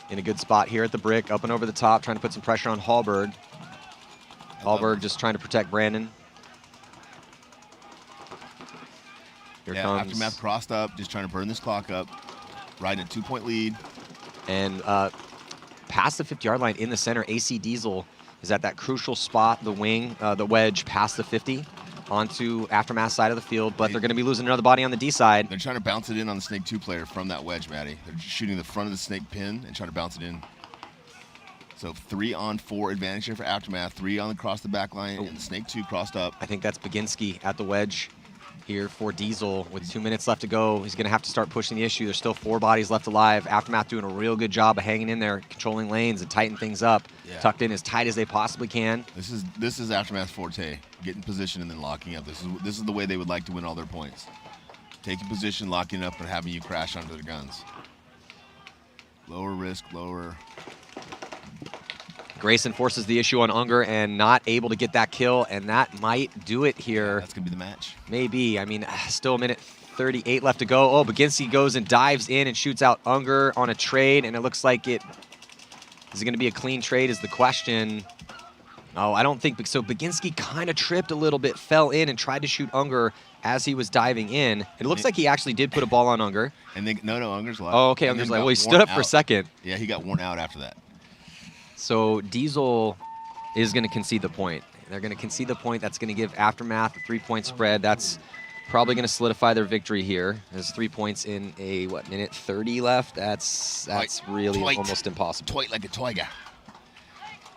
in a good spot here at the brick, up and over the top, trying to put some pressure on Hallberg. Hallberg just trying to protect Brandon. Here comes Aftermath crossed up, just trying to burn this clock up. Riding a 2-point lead. And past the 50-yard line in the center, AC Diesel is at that crucial spot, the wing, the wedge past the 50 onto Aftermath side of the field, but they're going to be losing another body on the D side. They're trying to bounce it in on the Snake 2 player from that wedge, Matty. They're just shooting the front of the Snake pin and trying to bounce it in. So 3-on-4 advantage here for Aftermath. 3 on across the back line, and the Snake 2 crossed up. I think that's Baginski at the wedge here for Diesel with 2 minutes left to go. He's going to have to start pushing the issue. There's still 4 bodies left alive. Aftermath doing a real good job of hanging in there, controlling lanes and tightening things up. Yeah. Tucked in as tight as they possibly can. This is Aftermath's forte. Getting position and then locking up. This is the way they would like to win all their points. Taking position, locking up, and having you crash onto their guns. Lower risk, lower. Grayson forces the issue on Unger and not able to get that kill, and that might do it here. That's going to be the match. Maybe. I mean, still a minute 38 left to go. Oh, Baginski goes and dives in and shoots out Unger on a trade, and it looks like it is going to be a clean trade is the question. Oh, I don't think so. Baginski kind of tripped a little bit, fell in, and tried to shoot Unger as he was diving in. It looks like he actually did put a ball on Unger. And then, no, Unger's alive. Oh, okay, Unger's alive. Well, he stood up for a second. Yeah, he got worn out after that. So Diesel is going to concede the point. They're going to concede the point. That's going to give Aftermath a 3-point spread. That's probably going to solidify their victory here. There's 3 points in a, minute 30 left? That's really almost impossible. Toit like a toiga.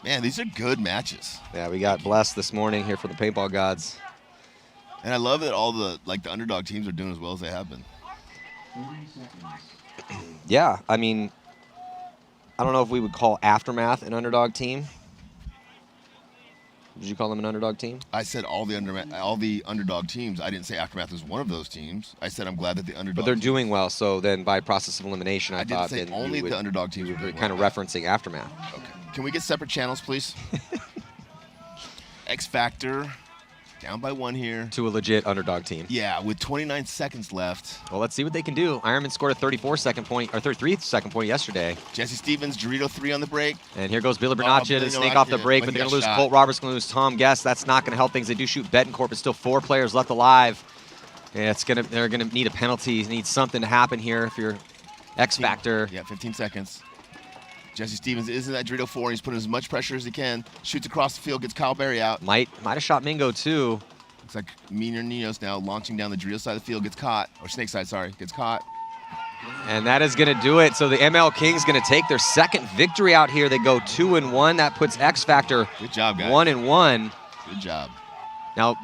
Man, these are good matches. Yeah, we got blessed this morning here for the Paintball Gods. And I love that all the underdog teams are doing as well as they have been. 30 seconds. Yeah, I mean, I don't know if we would call Aftermath an underdog team. Did you call them an underdog team? I said all the underdog teams. I didn't say Aftermath was one of those teams. I said I'm glad that the underdog. But they're doing well, so then by process of elimination, I thought didn't say then only the underdog teams. You were kind of referencing Aftermath. Okay. Can we get separate channels, please? X Factor, down by 1 here. To a legit underdog team. Yeah, with 29 seconds left. Well, let's see what they can do. Ironman scored a 33-second point yesterday. Jesse Stevens, Dorito 3 on the break. And here goes Billy Bernaccia to sneak off the break, but they're going to lose Colt Roberts, going to lose Tom Guess. That's not going to help things. They do shoot Betancourt, but still 4 players left alive. Yeah, they're going to need a penalty, need something to happen here if you're X Factor. Yeah, 15 seconds. Jesse Stevens is in that Dorito 4. He's putting as much pressure as he can. Shoots across the field, gets Kyle Berry out. Might have shot Mingo too. Looks like Meaner Ninos now launching down the Dorito side of the field, gets caught. Or Snake side, sorry, gets caught. And that is going to do it. So the ML Kings going to take their second victory out here. They go 2-1. That puts X Factor Good job, guys. 1-1. Good job. Now,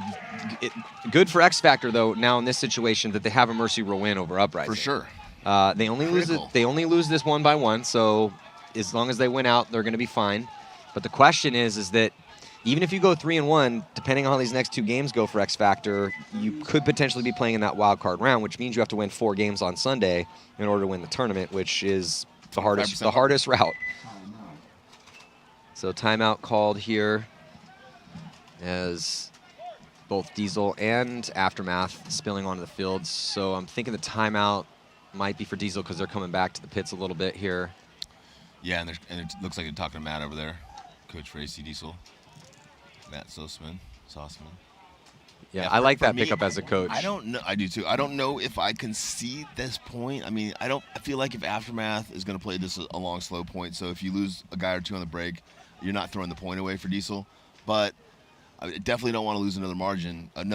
good for X Factor though. Now in this situation, that they have a mercy row win over Uprising. For sure. They only lose it. They only lose this 1 by 1. So as long as they win out, they're going to be fine. But the question is that even if you go 3-1, depending on how these next 2 games go for X Factor, you could potentially be playing in that wild card round, which means you have to win 4 games on Sunday in order to win the tournament, which is the hardest route. So timeout called here as both Diesel and Aftermath spilling onto the field. So I'm thinking the timeout might be for Diesel because they're coming back to the pits a little bit here. Yeah, and it looks like they're talking to Matt over there, coach for AC Diesel. Matt Sussman. Yeah, I like that pickup as a coach. I don't know. I do too. I don't know if I can see this point. I mean, I feel like if Aftermath is going to play this a long, slow point, so if you lose a guy or 2 on the break, you're not throwing the point away for Diesel. But I definitely don't want to lose another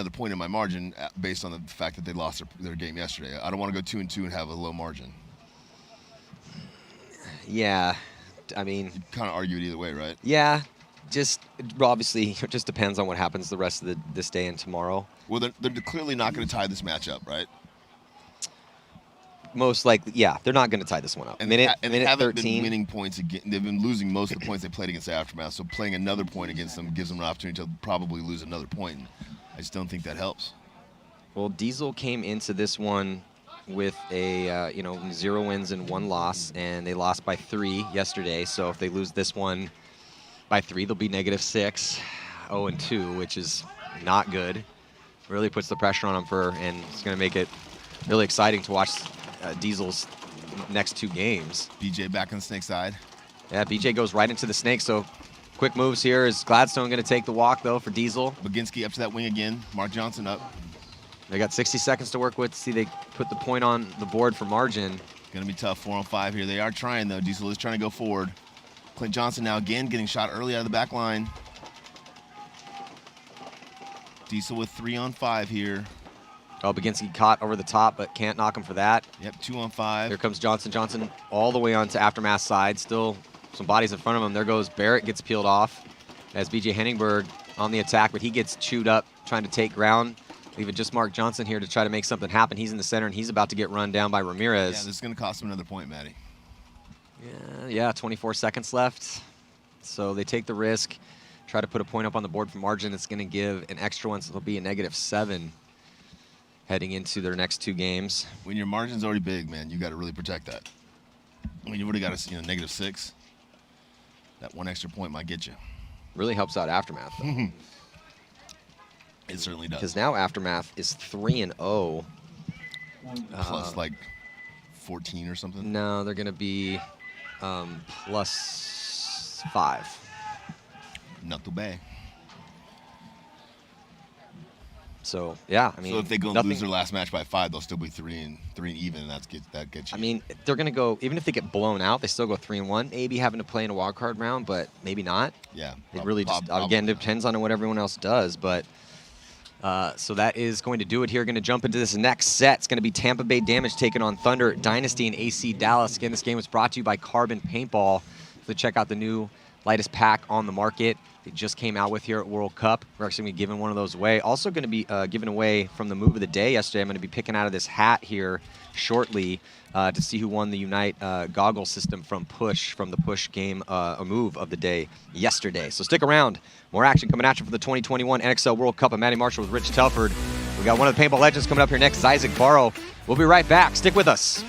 point in my margin based on the fact that they lost their game yesterday. I don't want to go 2-2 and have a low margin. Yeah, I mean, you kind of argue it either way, right? Yeah. Obviously, it just depends on what happens the rest of this day and tomorrow. Well, they're clearly not going to tie this match up, right? Most likely, yeah. They're not going to tie this one up. And minute they haven't 13. been winning points again. They've been losing most of the points they played against the Aftermath, so playing another point against them gives them an opportunity to probably lose another point. I just don't think that helps. Well, Diesel came into this one with a 0 wins and 1 loss, and they lost by 3 yesterday. So if they lose this one by 3, they'll be -6, 0-2, which is not good. Really puts the pressure on them and it's going to make it really exciting to watch Diesel's next 2 games. BJ back on the Snake side. Yeah, BJ goes right into the Snake. So quick moves here. Is Gladstone going to take the walk though for Diesel? Baginski up to that wing again. Mark Johnson up. They got 60 seconds to work with. See, they put the point on the board for margin. Going to be tough. 4-on-5 here. They are trying though. Diesel is trying to go forward. Clint Johnson now again getting shot early out of the back line. Diesel with 3-on-5 here. Oh, Baginski caught over the top, but can't knock him for that. Yep, 2-on-5. Here comes Johnson. Johnson all the way onto Aftermath side. Still some bodies in front of him. There goes Barrett, gets peeled off as BJ Henningberg on the attack, but he gets chewed up trying to take ground. Leaving just Mark Johnson here to try to make something happen. He's in the center, and he's about to get run down by Ramirez. Yeah, this is going to cost him another point, Matty. Yeah, 24 seconds left. So they take the risk, try to put a point up on the board for margin. It's going to give an extra one, so it'll be a -7 heading into their next 2 games. When your margin's already big, man, you got to really protect that. I mean, you've already got a -6. That 1 extra point might get you. Really helps out Aftermath, though. It certainly does. Because now Aftermath is 3-0. Plus like 14 or something? No, they're going to be +5. Not too bad. So yeah, I mean, so if they go and lose their last match by 5, they'll still be 3 and even, and that gets you. I mean, they're gonna go, even if they get blown out, they still go 3-1. Maybe having to play in a wild card round, but maybe not. Yeah, it really just again depends on what everyone else does. But so that is going to do it here. Going to jump into this next set. It's going to be Tampa Bay Damage taking on Thunder Dynasty and AC Dallas. Again, this game was brought to you by Carbon Paintball. So check out the new lightest pack on the market. They just came out with here at World Cup. We're actually going to be giving one of those away. Also going to be giving away from the move of the day yesterday. I'm going to be picking out of this hat here shortly to see who won the Unite goggle system from the Push game, a move of the day yesterday. So stick around. More action coming at you for the 2021 NXL World Cup. I'm Matty Marshall with Rich Telford. We got one of the paintball legends coming up here next, Isaac Barrow. We'll be right back. Stick with us.